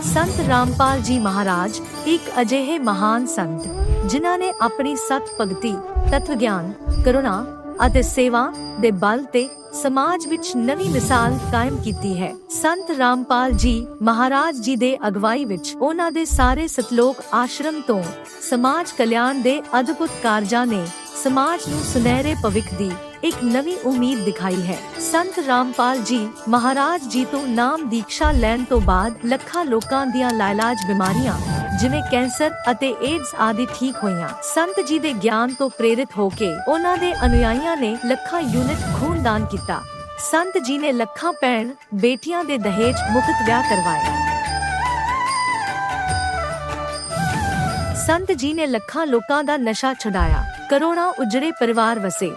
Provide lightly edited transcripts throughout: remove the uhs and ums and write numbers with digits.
संत रामपाल जी महाराज एक अजिहे महान संत जिन्हां ने अपनी सत भगती, तत्व ज्ञान, करुणा ਅਤੇ सेवा ਦੇ बल ਤੇ समाज ਵਿੱਚ ਨਵੀਂ ਮਿਸਾਲ ਕਾਇਮ ਕੀਤੀ ਹੈ। ਸੰਤ ਰਾਮਪਾਲ ਜੀ ਮਹਾਰਾਜ ਜੀ ਦੇ ਅਗਵਾਈ ਵਿੱਚ ਉਹਨਾਂ ਦੇ ਸਾਰੇ ਸਤਲੋਕ ਆਸ਼ਰਮ ਤੋਂ ਸਮਾਜ ਕਲਿਆਣ ਦੇ ਅਦਭੁਤ ਕਾਰਜਾਂ ਨੇ ਸਮਾਜ ਨੂੰ ਸੁਨਹਿਰੇ ਭਵਿੱਖ ਦੀ ਇੱਕ ਨਵੀਂ ਉਮੀਦ ਦਿਖਾਈ ਹੈ। ਸੰਤ ਰਾਮਪਾਲ ਜੀ ਮਹਾਰਾਜ ਜੀ ਤੋਂ ਨਾਮ ਦੀਕਸ਼ਾ ਲੈਣ ਤੋਂ ਬਾਅਦ ਲੱਖਾਂ ਲੋਕਾਂ ਦੀਆਂ ਲਾਇਲਾਜ ਬਿਮਾਰੀਆਂ ਜਿਵੇਂ ਕੈਂਸਰ ਅਤੇ ਏਡਜ਼ ਆਦਿ ਠੀਕ ਹੋਈਆਂ। ਸੰਤ ਜੀ ਦੇ ਗਿਆਨ ਤੋਂ ਪ੍ਰੇਰਿਤ ਹੋ ਕੇ ਉਹਨਾਂ ਦੇ ਅਨੁਯਾਈਆਂ ਨੇ ਲੱਖਾਂ ਯੂਨਿਟ ਖੂਨ ਦਾਨ ਕੀਤਾ। ਸੰਤ ਜੀ ਨੇ ਲੱਖਾਂ ਭੈਣ ਬੇਟੀਆਂ ਦੇ ਦਹੇਜ ਮੁਫਤ ਵਿਆਹ ਕਰਵਾਏ। ਸੰਤ ਜੀ ਨੇ ਲੱਖਾਂ ਲੋਕਾਂ ਦਾ ਨਸ਼ਾ ਛੁਡਾਇਆ, ਕਰੋੜਾਂ ਉਜੜੇ ਪਰਿਵਾਰ ਵਸੇ।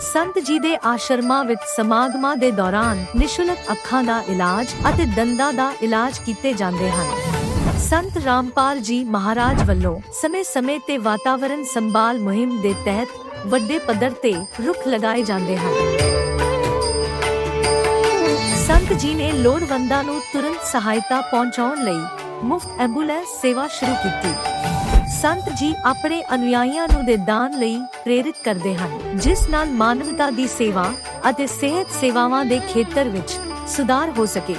ਸੰਤ ਜੀ ਦੇ ਆਸ਼ਰਮਾਂ ਵਿੱਚ ਸਮਾਗਮਾਂ ਦੇ ਦੌਰਾਨ ਨਿਸ਼ੁਲਕ ਅੱਖਾਂ ਦਾ ਇਲਾਜ ਅਤੇ ਦੰਦਾਂ ਦਾ ਇਲਾਜ ਕੀਤੇ ਜਾਂਦੇ ਹਨ। ਸੰਤ ਰਾਮਪਾਲ ਜੀ ਮਹਾਰਾਜ ਵੱਲੋਂ ਸਮੇਂ-ਸਮੇਂ ਤੇ ਵਾਤਾਵਰਣ ਸੰਭਾਲ ਮੁਹਿੰਮ ਦੇ ਤਹਿਤ ਵੱਡੇ ਪੱਧਰ ਤੇ ਰੁੱਖ ਲਗਾਏ ਜਾਂਦੇ ਹਨ। ਸੰਤ ਜੀ ਨੇ ਲੋੜਵੰਦਾਂ ਨੂੰ ਤੁਰੰਤ ਸਹਾਇਤਾ ਪਹੁੰਚਾਉਣ ਲਈ ਮੁਫਤ ਐਂਬੂਲੈਂਸ ਸੇਵਾ ਸ਼ੁਰੂ ਕੀਤੀ। ਸੰਤ ਜੀ ਆਪਣੇ ਅਨੁਯਾਈਆਂ ਨੂੰ ਦੇ ਦਾਨ ਲਈ ਪ੍ਰੇਰਿਤ ਕਰਦੇ ਹਨ, ਜਿਸ ਨਾਲ ਮਾਨਵਤਾ ਦੀ ਸੇਵਾ ਅਤੇ ਸਿਹਤ ਸੇਵਾਵਾਂ ਦੇ ਖੇਤਰ ਵਿੱਚ ਸੁਧਾਰ ਹੋ ਸਕੇ।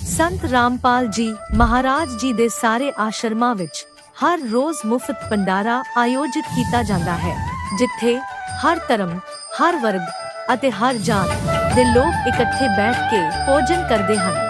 ਸੰਤ ਰਾਮਪਾਲ ਜੀ ਮਹਾਰਾਜ ਜੀ ਦੇ ਸਾਰੇ ਆਸ਼ਰਮਾਂ ਵਿੱਚ ਹਰ ਰੋਜ਼ ਮੁਫਤ ਭੰਡਾਰਾ ਆਯੋਜਿਤ ਕੀਤਾ ਜਾਂਦਾ ਹੈ, ਜਿੱਥੇ ਹਰ ਧਰਮ, ਹਰ ਵਰਗ ਅਤੇ ਹਰ ਜਾਤ ਦੇ ਲੋਕ ਇਕੱਠੇ ਬੈਠ ਕੇ ਭੋਜਨ ਕਰਦੇ ਹਨ।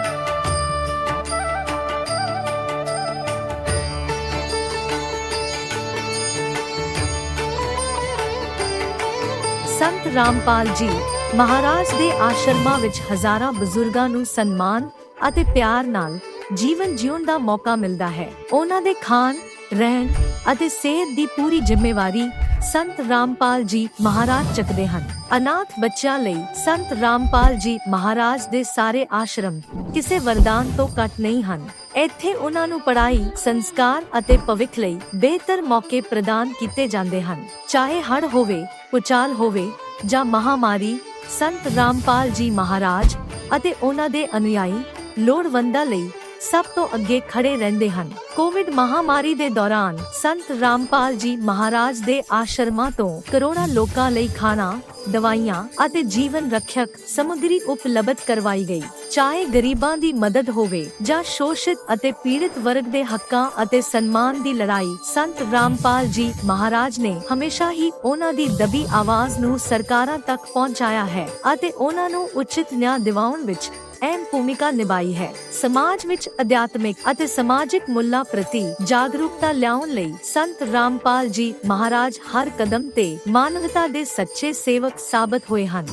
ਸੰਤ ਰਾਮਪਾਲ ਜੀ ਮਹਾਰਾਜ ਦੇ ਆਸ਼ਰਮਾਂ ਵਿੱਚ ਹਜ਼ਾਰਾਂ ਬਜ਼ੁਰਗਾਂ ਨੂੰ ਸਨਮਾਨ ਅਤੇ ਪਿਆਰ ਨਾਲ ਜੀਵਨ ਜਿਉਣ ਦਾ ਮੌਕਾ ਮਿਲਦਾ ਹੈ। ਉਹਨਾਂ ਦੇ ਖਾਣ, ਰਹਿਣ ਅਤੇ ਸਿਹਤ ਦੀ ਪੂਰੀ ਜ਼ਿੰਮੇਵਾਰੀ ਸੰਤ ਰਾਮਪਾਲ ਜੀ ਮਹਾਰਾਜ ਚੱਕਦੇ ਹਨ। ਅਨਾਥ ਬੱਚਿਆਂ ਲਈ ਸੰਤ ਰਾਮਪਾਲ ਜੀ ਮਹਾਰਾਜ ਦੇ ਸਾਰੇ ਆਸ਼ਰਮ ਕਿਸੇ ਵਰਦਾਨ ਤੋਂ ਘੱਟ ਨਹੀਂ ਹਨ। ਇੱਥੇ ਉਹਨਾਂ ਨੂੰ ਪੜ੍ਹਾਈ, ਸੰਸਕਾਰ ਅਤੇ ਭਵਿੱਖ ਲਈ ਬਿਹਤਰ ਮੌਕੇ ਪ੍ਰਦਾਨ ਕੀਤੇ ਜਾਂਦੇ ਹਨ। ਚਾਹੇ ਹੜ੍ਹ ਹੋਵੇ, ਭੂਚਾਲ ਹੋਵੇ ਜਾਂ ਮਹਾਮਾਰੀ, ਸੰਤ ਰਾਮਪਾਲ ਜੀ ਮਹਾਰਾਜ ਅਤੇ ਉਹਨਾਂ ਦੇ ਅਨੁਯਾਈ ਲੋੜਵੰਦਾਂ ਲਈ ਸਭ ਤੋਂ ਅੱਗੇ ਖੜੇ ਰਹਿੰਦੇ ਹਨ। ਕੋਵਿਡ ਮਹਾਮਾਰੀ ਦੇ ਦੌਰਾਨ ਸੰਤ ਰਾਮਪਾਲ ਜੀ ਮਹਾਰਾਜ ਦੇ ਆਸ਼ਰਮਾਂ ਤੋਂ ਕਰੋੜਾਂ ਲੋਕਾਂ ਲਈ ਖਾਣਾ, ਦਵਾਈਆਂ ਅਤੇ ਜੀਵਨ ਰੱਖਿਅਕ ਸਮੱਗਰੀ ਉਪਲਬਧ ਕਰਵਾਈ ਗਈ। ਚਾਹੇ ਗਰੀਬਾਂ ਦੀ ਮਦਦ ਹੋਵੇ ਜਾਂ ਸ਼ੋਸ਼ਿਤ ਅਤੇ ਪੀੜਿਤ ਵਰਗ ਦੇ ਹੱਕਾਂ ਅਤੇ ਸਨਮਾਨ ਦੀ ਲੜਾਈ, ਸੰਤ ਰਾਮਪਾਲ ਜੀ ਮਹਾਰਾਜ ਨੇ ਹਮੇਸ਼ਾ ਹੀ ਉਹਨਾਂ ਦੀ ਦਬੀ ਆਵਾਜ਼ ਨੂੰ ਸਰਕਾਰਾਂ ਤੱਕ ਪਹੁੰਚਾਇਆ ਹੈ ਅਤੇ ਉਹਨਾਂ ਨੂੰ ਉਚਿਤ ਨਿਆਂ ਦਿਵਾਉਣ ਵਿੱਚ ਅਹਿਮ ਭੂਮਿਕਾ ਨਿਭਾਈ ਹੈ। ਸਮਾਜ ਵਿੱਚ ਅਧਿਆਤਮਿਕ ਅਤੇ ਸਮਾਜਿਕ ਮੁੱਲਾਂ ਪ੍ਰਤੀ ਜਾਗਰੂਕਤਾ ਲਿਆਉਣ ਲਈ ਸੰਤ ਰਾਮਪਾਲ ਜੀ ਮਹਾਰਾਜ ਹਰ ਕਦਮ ਤੇ ਮਾਨਵਤਾ ਦੇ ਸੱਚੇ ਸੇਵਕ ਸਾਬਤ ਹੋਏ ਹਨ।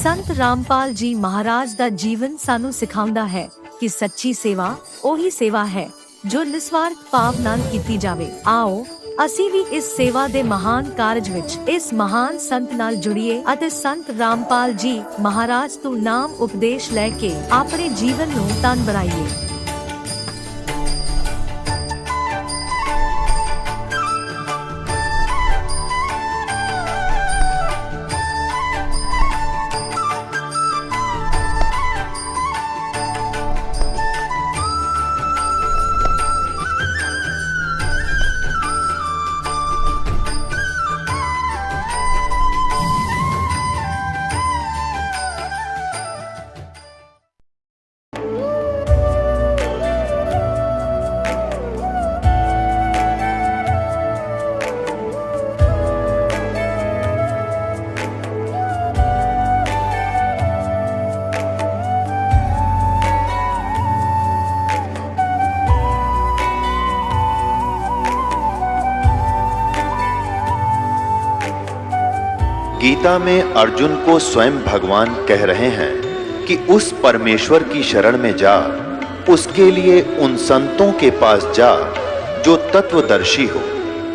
ਸੰਤ ਰਾਮਪਾਲ ਜੀ ਮਹਾਰਾਜ ਦਾ ਜੀਵਨ ਸਾਨੂੰ ਸਿਖਾਉਂਦਾ ਹੈ ਕਿ ਸੱਚੀ ਸੇਵਾ ਉਹੀ ਸੇਵਾ ਹੈ ਜੋ ਨਿਸਵਾਰਥ ਭਾਵ ਨਾਲ ਕੀਤੀ ਜਾਵੇ। ਆਓ ਅਸੀਂ ਵੀ ਇਸ ਸੇਵਾ ਦੇ ਮਹਾਨ ਕਾਰਜ ਵਿੱਚ ਇਸ ਮਹਾਨ ਸੰਤ ਨਾਲ ਜੁੜੀਏ ਅਤੇ ਸੰਤ ਰਾਮਪਾਲ ਜੀ ਮਹਾਰਾਜ ਤੋਂ ਨਾਮ ਉਪਦੇਸ਼ ਲੈ ਕੇ ਆਪਣੇ ਜੀਵਨ ਨੂੰ ਧਨ ਬਣਾਈਏ। गीता में अर्जुन को स्वयं भगवान कह रहे हैं कि उस परमेश्वर की शरण में जा, उसके लिए उन संतों के पास जा जो तत्वदर्शी हो।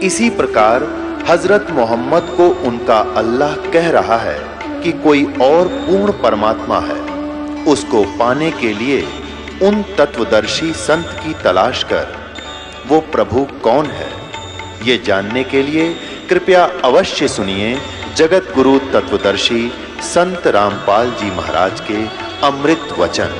इसी प्रकार हजरत मोहम्मद को उनका अल्लाह कह रहा है कि कोई और पूर्ण परमात्मा है, उसको पाने के लिए उन तत्वदर्शी संत की तलाश कर। वो प्रभु कौन है, ये जानने के लिए कृपया अवश्य सुनिए जगत गुरु तत्वदर्शी संत रामपाल जी महाराज के अमृत वचन।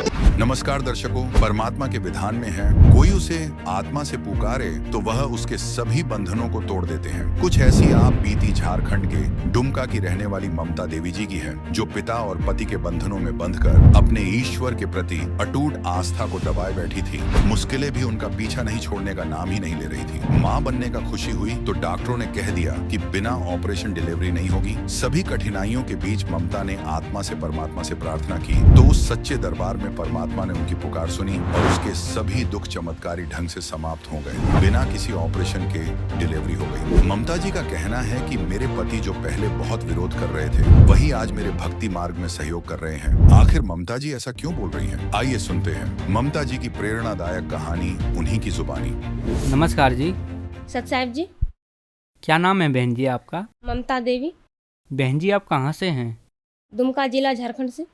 नमस्कार दर्शकों, परमात्मा के विधान में है, कोई उसे आत्मा से पुकारे तो वह उसके सभी बंधनों को तोड़ देते हैं। कुछ ऐसी आप बीती झारखंड के डुमका की रहने वाली ममता देवी जी की है, जो पिता और पति के बंधनों में बंधकर अपने ईश्वर के प्रति अटूट आस्था को दबाए बैठी थी। मुश्किलें भी उनका पीछा नहीं छोड़ने का नाम ही नहीं ले रही थी। माँ बनने का खुशी हुई तो डॉक्टरों ने कह दिया कि बिना ऑपरेशन डिलीवरी नहीं होगी। सभी कठिनाइयों के बीच ममता ने आत्मा से परमात्मा से प्रार्थना की तो उस सच्चे दरबार में परमात्मा ने उनकी पुकार सुनी और उसके सभी दुख चमत्कारी ढंग से समाप्त हो गए। बिना किसी ऑपरेशन के डिलीवरी हो गई। ममता जी का कहना है कि मेरे पति जो पहले बहुत विरोध कर रहे थे, वही आज मेरे भक्ति मार्ग में सहयोग कर रहे हैं। आखिर ममता जी ऐसा क्यों बोल रही हैं? आइए सुनते हैं ममता जी की प्रेरणादायक कहानी उन्हीं की जुबानी। नमस्कार जी। सत साहब जी। क्या नाम है बहन जी आपका? ममता देवी। बहन जी आप कहाँ से हैं? दुमका जिला झारखंड से।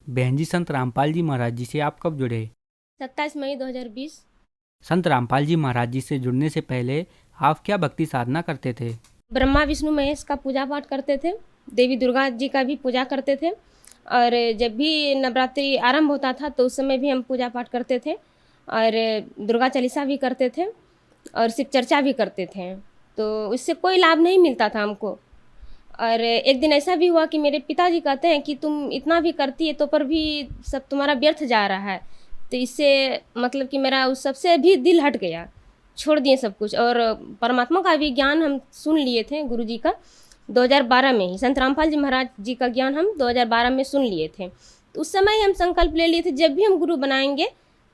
बहन जी संत रामपाल जी महाराज जी से आप कब जुड़े? 27 मई 2020। संत रामपाल जी महाराज जी से जुड़ने से पहले आप क्या भक्ति साधना करते थे? ब्रह्मा विष्णु महेश का पूजा पाठ करते थे, देवी दुर्गा जी का भी पूजा करते थे, और जब भी नवरात्रि आरंभ होता था तो उस समय भी हम पूजा पाठ करते थे, और दुर्गा चालीसा भी करते थे, और शिव चर्चा भी करते थे। तो इससे कोई लाभ नहीं मिलता था हमको। और एक दिन ऐसा भी हुआ कि मेरे पिताजी कहते हैं कि तुम इतना भी करती है तो पर भी सब तुम्हारा व्यर्थ जा रहा है। तो इससे मतलब कि मेरा उस सबसे भी दिल हट गया, छोड़ दिए सब कुछ। और परमात्मा का भी ज्ञान हम सुन लिए थे गुरु जी का 2012 में ही। संत रामपाल जी महाराज जी का ज्ञान हम 2012 में सुन लिए थे। तो उस समय हम संकल्प ले लिए थे जब भी हम गुरु बनाएंगे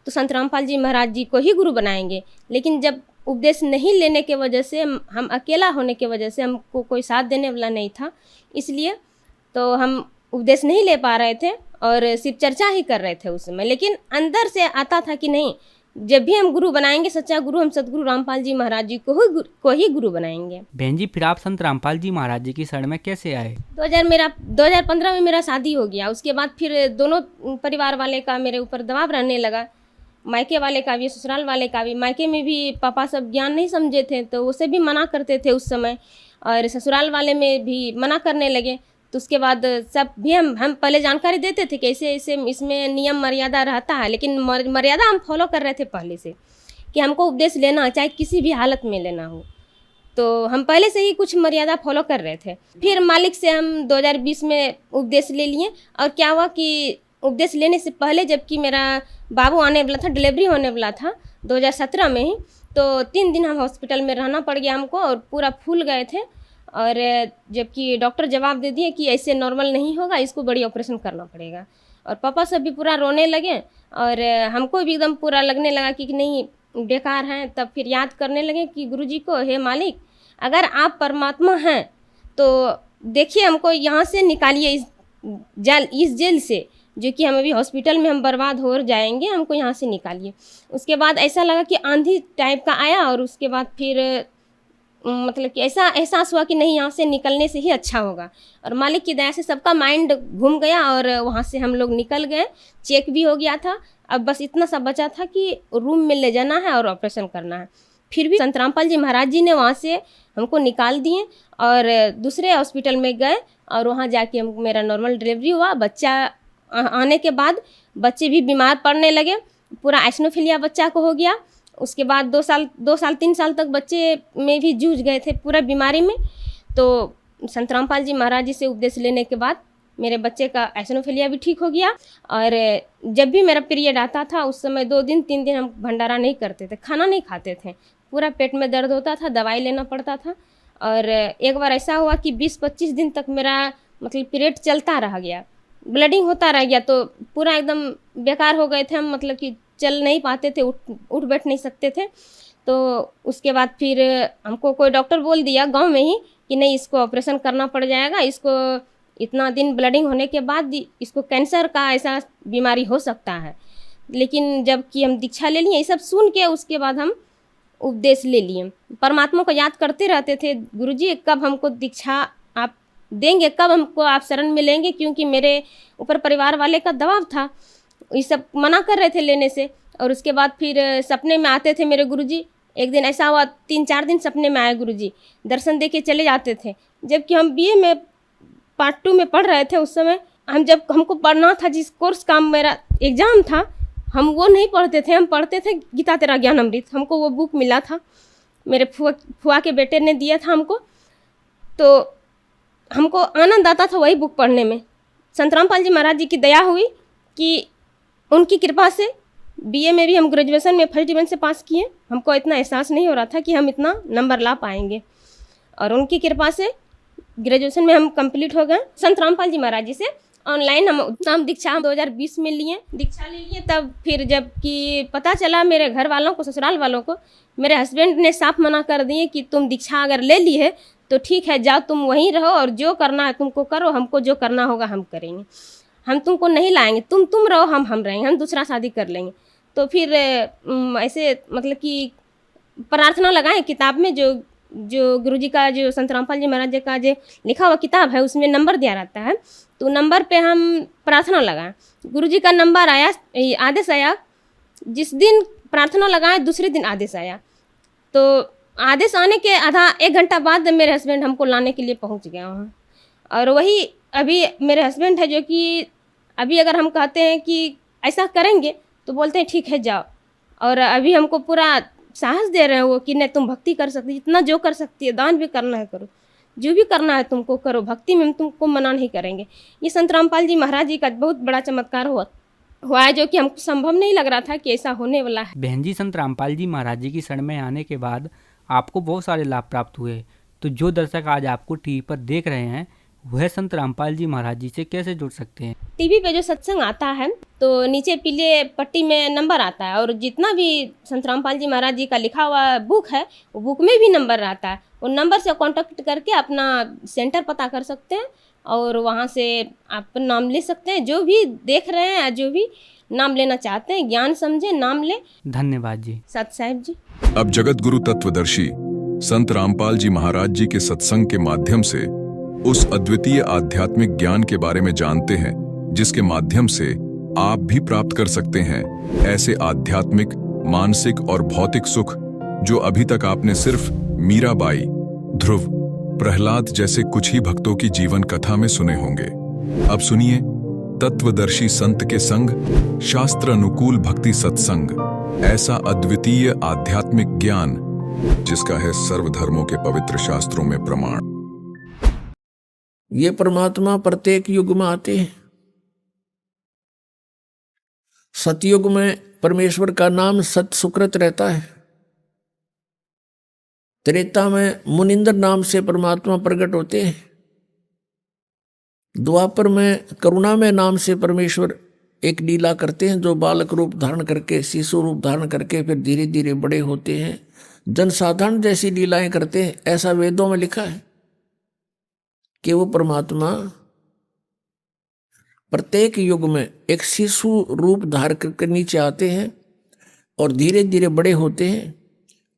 तो संत रामपाल जी महाराज जी को ही गुरु बनाएंगे। लेकिन जब उपदेश नहीं लेने के वजह से, हम अकेला होने के वजह से, हमको कोई साथ देने वाला नहीं था, इसलिए तो हम उपदेश नहीं ले पा रहे थे और शिव चर्चा ही कर रहे थे उस समय। लेकिन अंदर से आता था कि नहीं, जब भी हम गुरु बनाएंगे, सच्चा गुरु, हम सतगुरु रामपाल जी महाराज जी को ही गुरु बनाएंगे। बहन जी फिर आप संत रामपाल जी महाराज जी की शरण में कैसे आए? 2015 में मेरा शादी हो गया। उसके बाद फिर दोनों परिवार वाले का मेरे ऊपर दबाव रहने लगा, मायके वाले का भी, ससुराल वाले का भी। मायके में भी पापा सब ज्ञान नहीं समझे थे तो उसे भी मना करते थे उस समय, और ससुराल वाले में भी मना करने लगे। तो उसके बाद सब भी हम पहले जानकारी देते थे कि ऐसे ऐसे इसमें नियम मर्यादा रहता है, लेकिन मर्यादा हम फॉलो कर रहे थे पहले से कि हमको उपदेश लेना चाहे किसी भी हालत में लेना हो, तो हम पहले से ही कुछ मर्यादा फॉलो कर रहे थे। फिर मालिक से हम 2020 में उपदेश ले लिए। और क्या हुआ कि उपदेश लेने से पहले, जबकि मेरा बाबू आने वाला था, डिलीवरी होने वाला था 2017 में ही, तो 3 दिन हम हॉस्पिटल में रहना पड़ गया हमको, और पूरा फूल गए थे। और जबकि डॉक्टर जवाब दे दिए कि ऐसे नॉर्मल नहीं होगा, इसको बड़ी ऑपरेशन करना पड़ेगा। और पापा सब भी पूरा रोने लगे, और हमको भी एकदम पूरा लगने लगा कि नहीं, बेकार हैं। तब फिर याद करने लगे कि गुरुजी को, हे मालिक, अगर आप परमात्मा हैं तो देखिए हमको यहाँ से निकालिए, इस जेल से, जो कि हम अभी हॉस्पिटल में हम बर्बाद हो जाएंगे, हमको यहाँ से निकालिए। उसके बाद ऐसा लगा कि आंधी टाइप का आया, और उसके बाद फिर मतलब कि ऐसा एहसास हुआ कि नहीं, यहाँ से निकलने से ही अच्छा होगा। और मालिक की दया से सबका माइंड घूम गया, और वहाँ से हम लोग निकल गए। चेक भी हो गया था, अब बस इतना सा बचा था कि रूम में ले जाना है और ऑपरेशन करना है। फिर भी संत रामपाल जी महाराज जी ने वहाँ से हमको निकाल दिए और दूसरे हॉस्पिटल में गए, और वहाँ जाके हम मेरा नॉर्मल डिलीवरी हुआ। बच्चा आने के बाद बच्चे भी बीमार पड़ने लगे, पूरा आइसनोफिलिया बच्चा को हो गया। उसके बाद 2 साल 3 साल तक बच्चे में भी जूझ गए थे पूरा बीमारी में। तो संत रामपाल जी महाराज जी से उपदेश लेने के बाद मेरे बच्चे का आइसनोफिलिया भी ठीक हो गया। और जब भी मेरा पीरियड आता था उस समय 2 दिन 3 दिन हम भंडारा नहीं करते थे, खाना नहीं खाते थे, पूरा पेट में दर्द होता था, दवाई लेना पड़ता था। और एक बार ऐसा हुआ कि 20-25 दिन तक मेरा मतलब पीरियड चलता रह गया, ब्लीडिंग होता रह गया, तो पूरा एकदम बेकार हो गए थे हम, मतलब कि चल नहीं पाते थे, उठ बैठ नहीं सकते थे। तो उसके बाद फिर हमको कोई डॉक्टर बोल दिया गांव में ही कि नहीं, इसको ऑपरेशन करना पड़ जाएगा, इसको इतना दिन ब्लीडिंग होने के बाद इसको कैंसर का ऐसा बीमारी हो सकता है। लेकिन जब कि हम दीक्षा ले लिए, ये सब सुन के उसके बाद हम उपदेश ले लिए। परमात्मा को याद करते रहते थे, गुरुजी कब हमको दीक्षा आप देंगे, कब हमको आप शरण में लेंगे, क्योंकि मेरे ऊपर परिवार वाले का दबाव था, ये सब मना कर रहे थे लेने से। और उसके बाद फिर सपने में आते थे मेरे गुरुजी। एक दिन ऐसा हुआ 3-4 दिन सपने में आए गुरुजी, दर्शन दे के चले जाते थे। जबकि हम बीए में पार्ट 2 में पढ़ रहे थे उस समय, हमको पढ़ना था, जिस कोर्स का मेरा एग्ज़ाम था हम वो नहीं पढ़ते थे, हम पढ़ते थे गीता तेरा ज्ञान अमृत। हमको वो बुक मिला था, मेरे फुआ के बेटे ने दिया था हमको, तो हमको आनंद आता था वही बुक पढ़ने में। संत रामपाल जी महाराज जी की दया हुई कि उनकी कृपा से बीए में भी हम ग्रेजुएशन में फर्स्ट डिवीजन से पास किए। हमको इतना एहसास नहीं हो रहा था कि हम इतना नंबर ला पाएंगे, और उनकी कृपा से ग्रेजुएशन में हम कंप्लीट हो गए। संत रामपाल जी महाराज जी से ऑनलाइन हम दीक्षा 2020 में दीक्षा ले लिए। तब फिर जब कि पता चला मेरे घर वालों को, ससुराल वालों को, मेरे हस्बैंड ने साफ मना कर दिए कि तुम दीक्षा अगर ले ली है तो ठीक है, जाओ तुम वहीं रहो और जो करना है तुमको करो, हमको जो करना होगा हम करेंगे, हम तुमको नहीं लाएंगे, तुम रहो, हम रहेंगे, हम दूसरा शादी कर लेंगे। तो फिर ऐसे मतलब कि प्रार्थना लगाएं किताब में, जो गुरुजी का, जो संत रामपाल जी महाराज जी का जो लिखा हुआ किताब है उसमें नंबर दिया रहता है, तो नंबर पे हम प्रार्थना लगाएं। गुरुजी का नंबर आया, आदेश आया, जिस दिन प्रार्थना लगाए दूसरे दिन आदेश आया। तो आदेश आने के आधा 1 घंटा बाद मेरे हस्बैंड हमको लाने के लिए पहुंच गया वहाँ। और वही अभी मेरे हस्बैंड है जो कि अभी अगर हम कहते हैं कि ऐसा करेंगे तो बोलते हैं ठीक है जाओ, और अभी हमको पूरा साहस दे रहे हैं वो कि नहीं तुम भक्ति कर सकती, जितना जो कर सकती है, दान भी करना है करो, जो भी करना है तुमको करो, भक्ति में हम तुमको मना नहीं करेंगे। ये संत रामपाल जी महाराज जी का बहुत बड़ा चमत्कार हुआ है, जो कि हमको संभव नहीं लग रहा था कि ऐसा होने वाला है। बहन जी, संत रामपाल जी महाराज जी की शरण में आने के बाद आपको बहुत सारे लाभ प्राप्त हुए, तो जो दर्शक आज आपको टीवी पर देख रहे हैं वह संत रामपाल जी महाराज जी से कैसे जुड़ सकते हैं? टीवी पे जो सत्संग आता है तो नीचे पीले पट्टी में नंबर आता है, और जितना भी संत रामपाल जी महाराज जी का लिखा हुआ बुक है वो बुक में भी नंबर आता है। वो नंबर से कांटेक्ट करके अपना सेंटर पता कर सकते हैं और वहाँ से आप नाम ले सकते हैं। जो भी देख रहे हैं, जो भी नाम लेना चाहते हैं, ज्ञान समझे नाम ले। धन्यवाद जी। सत साहिब जी। अब जगत गुरु तत्वदर्शी संत रामपाल जी महाराज जी के सत्संग के माध्यम से उस अद्वितीय आध्यात्मिक ज्ञान के बारे में जानते हैं जिसके माध्यम से आप भी प्राप्त कर सकते हैं ऐसे आध्यात्मिक, मानसिक और भौतिक सुख जो अभी तक आपने सिर्फ मीराबाई, ध्रुव, प्रहलाद जैसे कुछ ही भक्तों की जीवन कथा में सुने होंगे। अब सुनिए तत्वदर्शी संत के संग शास्त्र अनुकूल भक्ति सत्संग, ऐसा अद्वितीय आध्यात्मिक ज्ञान जिसका है सर्वधर्मों के पवित्र शास्त्रों में प्रमाण। ये परमात्मा प्रत्येक युग में आते हैं। सतयुग में परमेश्वर का नाम सत सुकृत रहता है। त्रेता में मुनिंदर नाम से परमात्मा प्रकट होते हैं। द्वापर में करुणामय नाम से परमेश्वर एक लीला करते हैं, जो बालक रूप धारण करके, शिशु रूप धारण करके फिर धीरे धीरे बड़े होते हैं, जनसाधारण जैसी लीलाएं करते हैं। ऐसा वेदों में लिखा है कि वो परमात्मा प्रत्येक युग में एक शिशु रूप धारण करके नीचे आते हैं और धीरे धीरे बड़े होते हैं।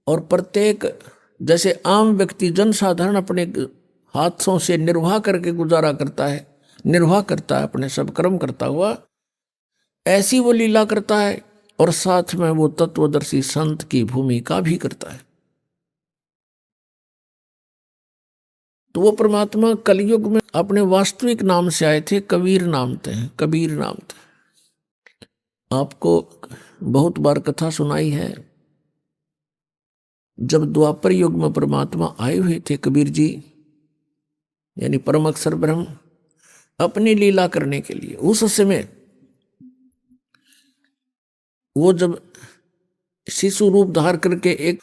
और प्रत्येक, जैसे आम व्यक्ति जनसाधारण अपने हाथों से निर्वाह करके गुजारा करता है, निर्वाह करता है, अपने सब कर्म करता हुआ, ऐसी वो लीला करता है। और साथ में वो तत्वदर्शी संत की भूमिका भी करता है। तो वो परमात्मा कलयुग में अपने वास्तविक नाम से आए थे, कबीर नाम थे, कबीर नाम थे। आपको बहुत बार कथा सुनाई है, जब द्वापर युग में परमात्मा आए हुए थे कबीर जी, यानी परम अक्षर ब्रह्म, अपनी लीला करने के लिए। उस समय वो जब शिशु रूप धार करके एक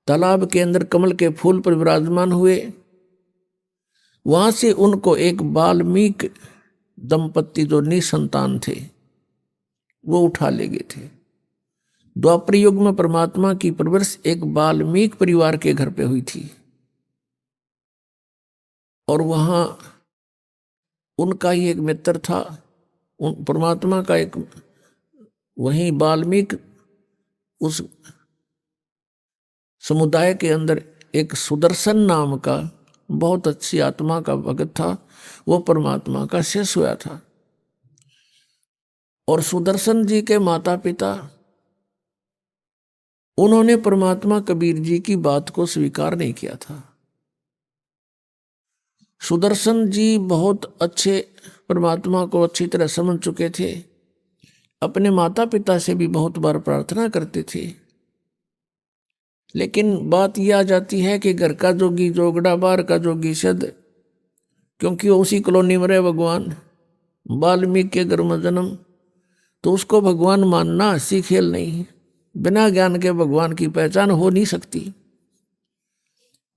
तालाब के अंदर कमल के फूल पर विराजमान हुए, वहां से उनको एक वाल्मीकि दंपत्ति जो निसंतान थे वो उठा ले गए थे। द्वापर युग में परमात्मा की परवरिश एक वाल्मीकि परिवार के घर पे हुई थी, और वहां उनका ही एक मित्र था, उन परमात्मा का एक, वहीं वाल्मीकि उस समुदाय के अंदर एक सुदर्शन नाम का बहुत अच्छी आत्मा का भगत था, वो परमात्मा का शिष्य हुआ था। और सुदर्शन जी के माता पिता, उन्होंने परमात्मा कबीर जी की बात को स्वीकार नहीं किया था। सुदर्शन जी बहुत अच्छे परमात्मा को अच्छी तरह समझ चुके थे, अपने माता पिता से भी बहुत बार प्रार्थना करते थे, लेकिन बात यह आ जाती है कि घर का जोगी जोगड़ा, बाहर का जोगी सद, क्योंकि वो उसी कॉलोनी में रहे भगवान, वाल्मीकि के घर में जन्म, तो उसको भगवान मानना हंसी खेल नहीं। बिना ज्ञान के भगवान की पहचान हो नहीं सकती,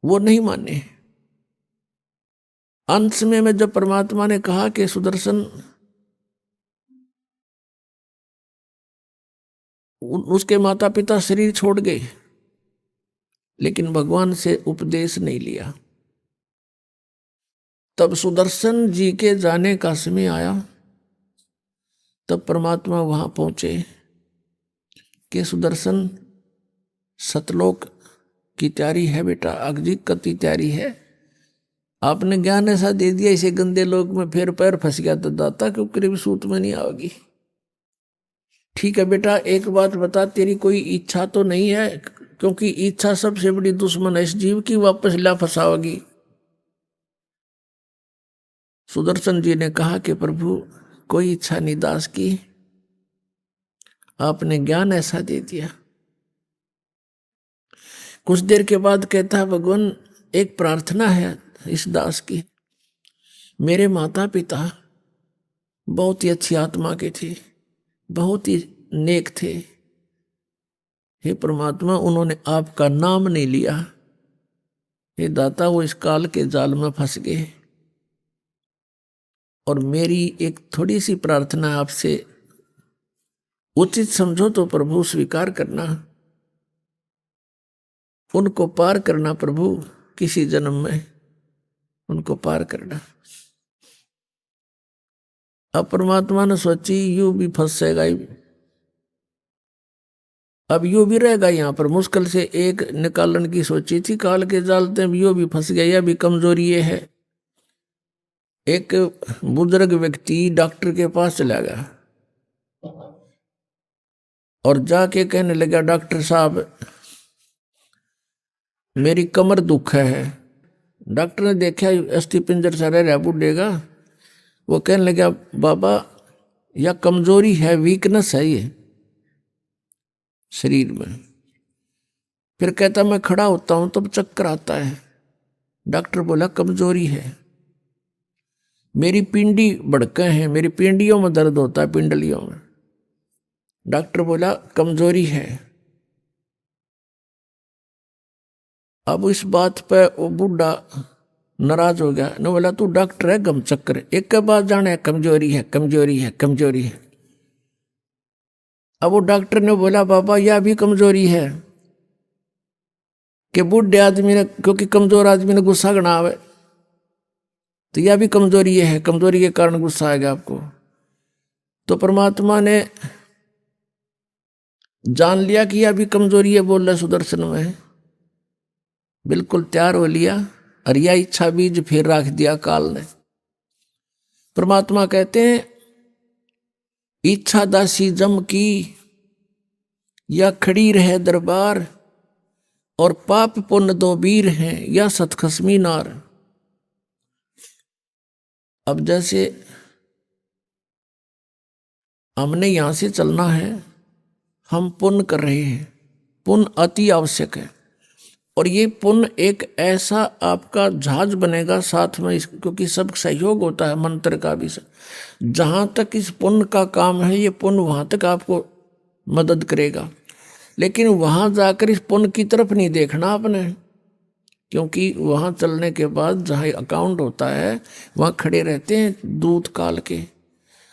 वो नहीं माने। अंत में जब परमात्मा ने कहा कि सुदर्शन, उसके माता पिता शरीर छोड़ गए, लेकिन भगवान से उपदेश नहीं लिया। तब सुदर्शन जी के जाने का समय आया, तब परमात्मा वहां पहुंचे कि सुदर्शन, सतलोक की तैयारी है बेटा, अग्निक की तैयारी है। आपने ज्ञान ऐसा दे दिया, इसे गंदे लोक में फिर पैर फंस गया तो दाता क्यों करीब सूत में नहीं आओगी। ठीक है बेटा, एक बात बता, तेरी कोई इच्छा तो नहीं है? क्योंकि इच्छा सबसे बड़ी दुश्मन है इस जीव की, वापस ला फंसाओगी। सुदर्शन जी ने कहा कि प्रभु कोई इच्छा नहीं दास की, आपने ज्ञान ऐसा दे दिया। कुछ देर के बाद कहता है, भगवान एक प्रार्थना है इस दास की। मेरे माता पिता बहुत ही अच्छी आत्मा के थे, बहुत ही नेक थे। हे परमात्मा, उन्होंने आपका नाम नहीं लिया। हे दाता, वो इस काल के जाल में फंस गए। और मेरी एक थोड़ी सी प्रार्थना आपसे, उचित समझो तो प्रभु स्वीकार करना, उनको पार करना प्रभु, किसी जन्म में उनको पार करना। अब परमात्मा ने सोची यू भी फंसेगा, अब यू भी रहेगा यहाँ पर। मुश्किल से एक निकालन की सोची थी काल के जालते, यू भी फंस गया। यह भी कमजोरी ये है। एक बुजुर्ग व्यक्ति डॉक्टर के पास चला गया और जाके कहने लगा, डॉक्टर साहब मेरी कमर दुख है। डॉक्टर ने देखा अस्थि पिंजर से रह बूढ़ेगा, वो कहने लगा, बाबा यह कमजोरी है, वीकनेस है ये शरीर में। फिर कहता मैं खड़ा होता हूं तब चक्कर आता है। डॉक्टर बोला कमजोरी है। मेरी पिंडी भड़के हैं, मेरी पिंडियों में दर्द होता है, पिंडलियों में। डॉक्टर बोला कमजोरी है। अब इस बात पे वो बूढ़ा नाराज हो गया, ने बोला तू डॉक्टर है गम चक्कर, एक के बाद जाने कमजोरी है कमजोरी है कमजोरी है। अब वो डॉक्टर ने बोला बाबा यह भी कमजोरी है कि बूढ़े आदमी ने, क्योंकि कमजोर आदमी ने गुस्सा गना आवे, तो यह भी कमजोरी है, कमजोरी के कारण गुस्सा आएगा आपको। तो परमात्मा ने जान लिया कि यह भी कमजोरी है, बोल रहा सुदर्शन में, बिल्कुल तैयार हो लिया और यह इच्छा बीज फिर रख दिया काल ने। परमात्मा कहते हैं इच्छा दासी जम की, या खड़ी रहे दरबार, और पाप पुण्य दो वीर हैं, या सतखसमी नार। अब जैसे हमने यहां से चलना है, हम पुण्य कर रहे हैं, पुण्य अति आवश्यक है। और ये पुण्य एक ऐसा आपका जहाज बनेगा साथ में, क्योंकि सब सहयोग होता है मंत्र का भी। जहाँ तक इस पुण्य का काम है, ये पुण्य वहाँ तक आपको मदद करेगा। लेकिन वहाँ जाकर इस पुण्य की तरफ नहीं देखना आपने, क्योंकि वहाँ चलने के बाद जहाँ अकाउंट होता है वहाँ खड़े रहते हैं दूत काल के,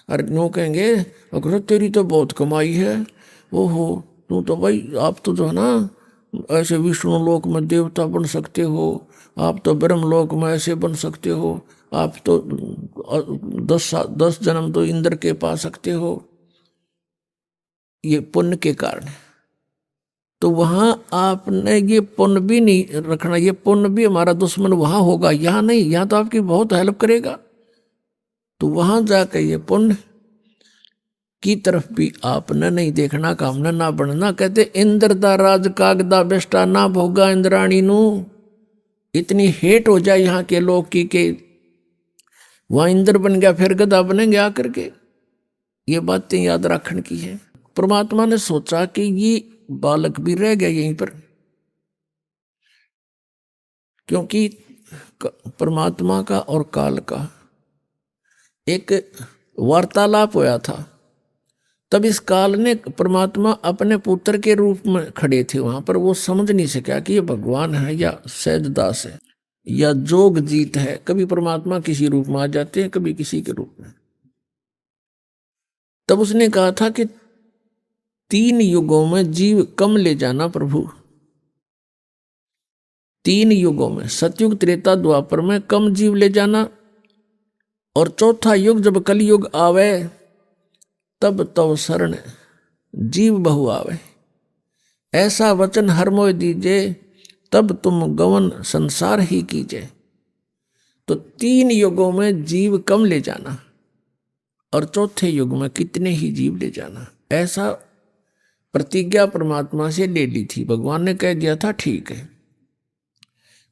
और नो कहेंगे अगर तेरी तो बहुत कमाई है, ओहो तू तो भाई, आप तो जो है ना ऐसे विष्णु लोक में देवता बन सकते हो, आप तो ब्रह्म लोक में ऐसे बन सकते हो, आप तो 10 जन्म तो इंद्र के पा सकते हो। ये पुण्य के कारण। तो वहाँ आपने ये पुण्य भी नहीं रखना, ये पुण्य भी हमारा दुश्मन वहाँ होगा, यहाँ नहीं। यहाँ तो आपकी बहुत हेल्प करेगा। तो वहाँ जाकर ये पुण्य की तरफ भी आपने नहीं देखना, कामना ना बनना। कहते इंद्र दा राज कागदा बेस्टा ना भोगा इंद्राणी नू। इतनी हेट हो जाए यहाँ के लोग की के वहाँ इंद्र बन गया फिर गधा बनेंगे आकर के। ये बातें याद रखने की है। परमात्मा ने सोचा कि ये बालक भी रह गया यहीं पर, क्योंकि परमात्मा का और काल का एक वार्तालाप होया था। तब इस काल ने परमात्मा अपने पुत्र के रूप में खड़े थे वहां पर, वो समझ नहीं सका कि ये भगवान है या सहजदास है या जोग जीत है। कभी परमात्मा किसी रूप में आ जाते हैं, कभी किसी के रूप में। तब उसने कहा था कि 3 युगों में जीव कम ले जाना प्रभु, 3 युगों में, सतयुग त्रेता द्वापर में कम जीव ले जाना, और चौथा युग जब कलयुग आवे तब तव शरण जीव बहु आवे। ऐसा वचन हर मोय दीजे, तब तुम गवन संसार ही कीजिए। तो 3 युगों में जीव कम ले जाना और चौथे युग में कितने ही जीव ले जाना, ऐसा प्रतिज्ञा परमात्मा से ले ली थी। भगवान ने कह दिया था ठीक है,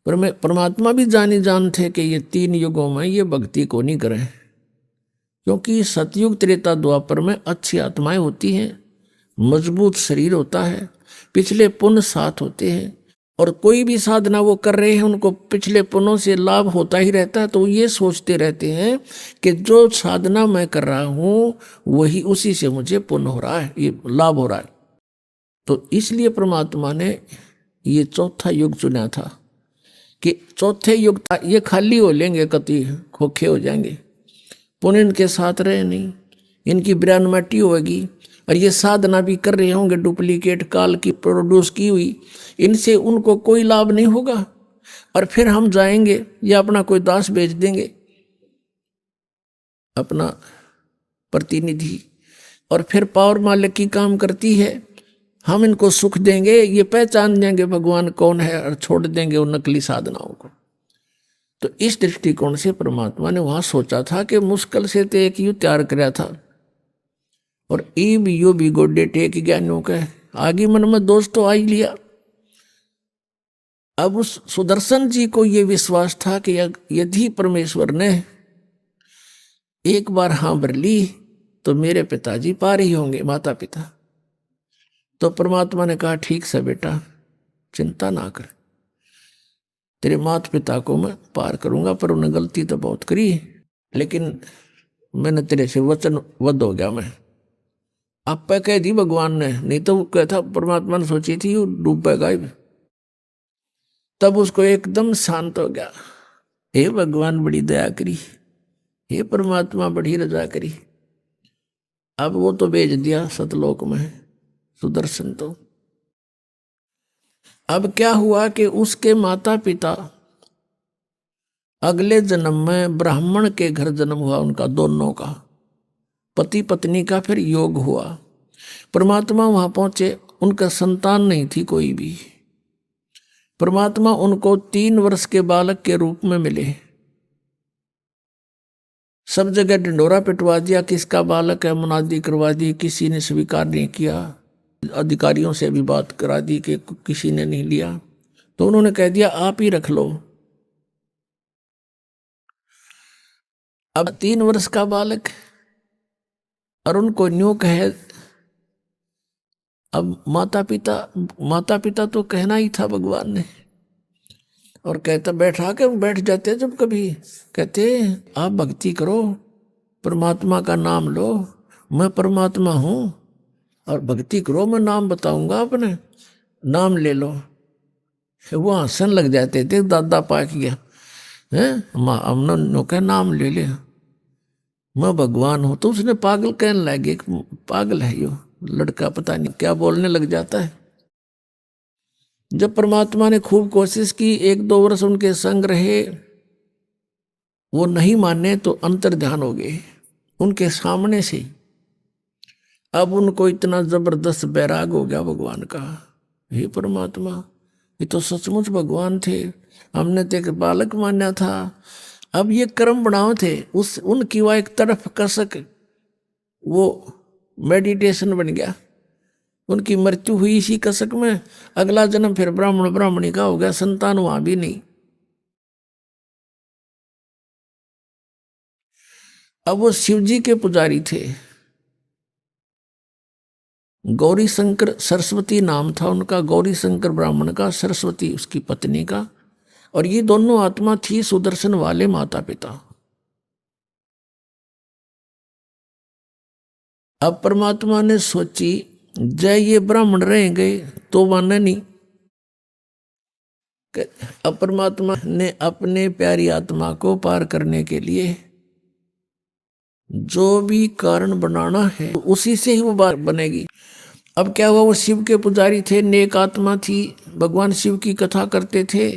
पर परमात्मा भी जान थे कि ये 3 युगों में ये भक्ति को नहीं करें, क्योंकि सतयुग त्रेता द्वापर में अच्छी आत्माएं होती हैं, मजबूत शरीर होता है, पिछले पुण्य साथ होते हैं, और कोई भी साधना वो कर रहे हैं उनको पिछले पुण्यों से लाभ होता ही रहता है। तो ये सोचते रहते हैं कि जो साधना मैं कर रहा हूँ वही, उसी से मुझे पुण्य हो रहा है, ये लाभ हो रहा है। तो इसलिए परमात्मा ने ये चौथा युग चुना था कि चौथे युग ये खाली हो लेंगे, कति खोखे हो जाएंगे, पुण्य इनके साथ रहे नहीं, इनकी ब्राह्मटी होगी, और ये साधना भी कर रहे होंगे डुप्लीकेट काल की प्रोड्यूस की हुई, इनसे उनको कोई लाभ नहीं होगा। और फिर हम जाएंगे या अपना कोई दास बेच देंगे, अपना प्रतिनिधि, और फिर पावर मालिक की काम करती है, हम इनको सुख देंगे, ये पहचान जाएंगे भगवान कौन है और छोड़ देंगे उन नकली साधनाओं को। तो इस दृष्टिकोण से परमात्मा ने वहां सोचा था कि मुश्किल से तो एक युग तैयार कराया था, और ईब यो भी गोडे टेक ज्ञानियों के आगे मन में दोष तो आ ही लिया। अब उस सुदर्शन जी को ये विश्वास था कि यदि परमेश्वर ने एक बार हाँ भर ली तो मेरे पिताजी पार ही होंगे, माता पिता। तो परमात्मा ने कहा ठीक से बेटा, चिंता ना कर, तेरे माता पिता को मैं पार करूंगा, पर उन्हें गलती तो बहुत करी, लेकिन मैंने तेरे से वचनबद्ध हो गया। मैं आप पे कह दी भगवान ने, नहीं तो वो कहता परमात्मा ने सोची थी वो डूबेगा ही। तब उसको एकदम शांत हो गया, हे भगवान बड़ी दया करी, हे परमात्मा बड़ी रजा करी। अब वो तो भेज दिया सतलोक में सुदर्शन। तो अब क्या हुआ कि उसके माता पिता अगले जन्म में ब्राह्मण के घर जन्म हुआ, उनका दोनों का, पति पत्नी का फिर योग हुआ। परमात्मा वहां पहुंचे, उनका संतान नहीं थी कोई भी। परमात्मा उनको 3 वर्ष के बालक के रूप में मिले। सब जगह ढिंडोरा पिटवा दिया, किसका बालक है, मुनादी करवा दी, किसी ने स्वीकार नहीं किया। अधिकारियों से भी बात करा दी कि किसी ने नहीं लिया, तो उन्होंने कह दिया आप ही रख लो। अब 3 वर्ष का बालक, और उनको न्यू कहे। अब माता पिता तो कहना ही था भगवान ने, और कहता बैठा के बैठ जाते जब कभी, कहते आप भक्ति करो, परमात्मा का नाम लो, मैं परमात्मा हूं, और भक्ति करो, मैं नाम बताऊंगा, अपने नाम ले लो। वो हंसन लग जाते थे, दादा पाक गया है, हमने का नाम ले ले, मैं भगवान हूं। तो उसने पागल कहने लगे, पागल है यो लड़का, पता नहीं क्या बोलने लग जाता है। जब परमात्मा ने खूब कोशिश की, 1-2 वर्ष उनके संग रहे, वो नहीं माने तो अंतर ध्यान हो गए उनके सामने से। अब उनको इतना जबरदस्त बैराग हो गया भगवान का, हे परमात्मा ये तो सचमुच भगवान थे, हमने तो एक बालक माना था। अब ये कर्म बनाओ थे, उनकी वह एक तरफ कसक वो मेडिटेशन बन गया। उनकी मृत्यु हुई इसी कसक में, अगला जन्म फिर ब्राह्मणी का हो गया, संतान वहां भी नहीं। अब वो शिव जी के पुजारी थे, गौरी शंकर सरस्वती नाम था उनका, गौरी शंकर ब्राह्मण का, सरस्वती उसकी पत्नी का। और ये दोनों आत्मा थी सुदर्शन वाले माता पिता। अब परमात्मा ने सोची जय ये ब्राह्मण रहेंगे तो माने नहीं। अब परमात्मा ने अपने प्यारी आत्मा को पार करने के लिए जो भी कारण बनाना है उसी से ही वो बात बनेगी। अब क्या हुआ, वो शिव के पुजारी थे, नेक आत्मा थी, भगवान शिव की कथा करते थे,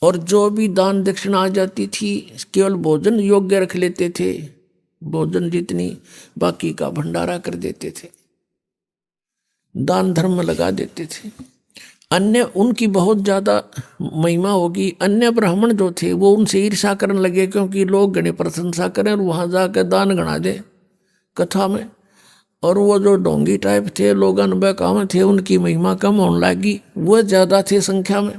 और जो भी दान दक्षिणा आ जाती थी केवल भोजन योग्य रख लेते थे, भोजन जितनी बाकी का भंडारा कर देते थे, दान धर्म लगा देते थे। अन्य उनकी बहुत ज़्यादा महिमा होगी। अन्य ब्राह्मण जो थे वो उनसे ईर्ष्या करने लगे, क्योंकि लोग गणे प्रशंसा करें और वहाँ जाकर दान गणा दे कथा में। और वो जो ढोंगी टाइप थे, लोग अनबकाम थे, उनकी महिमा कम होने लगी, वो ज़्यादा थे संख्या में।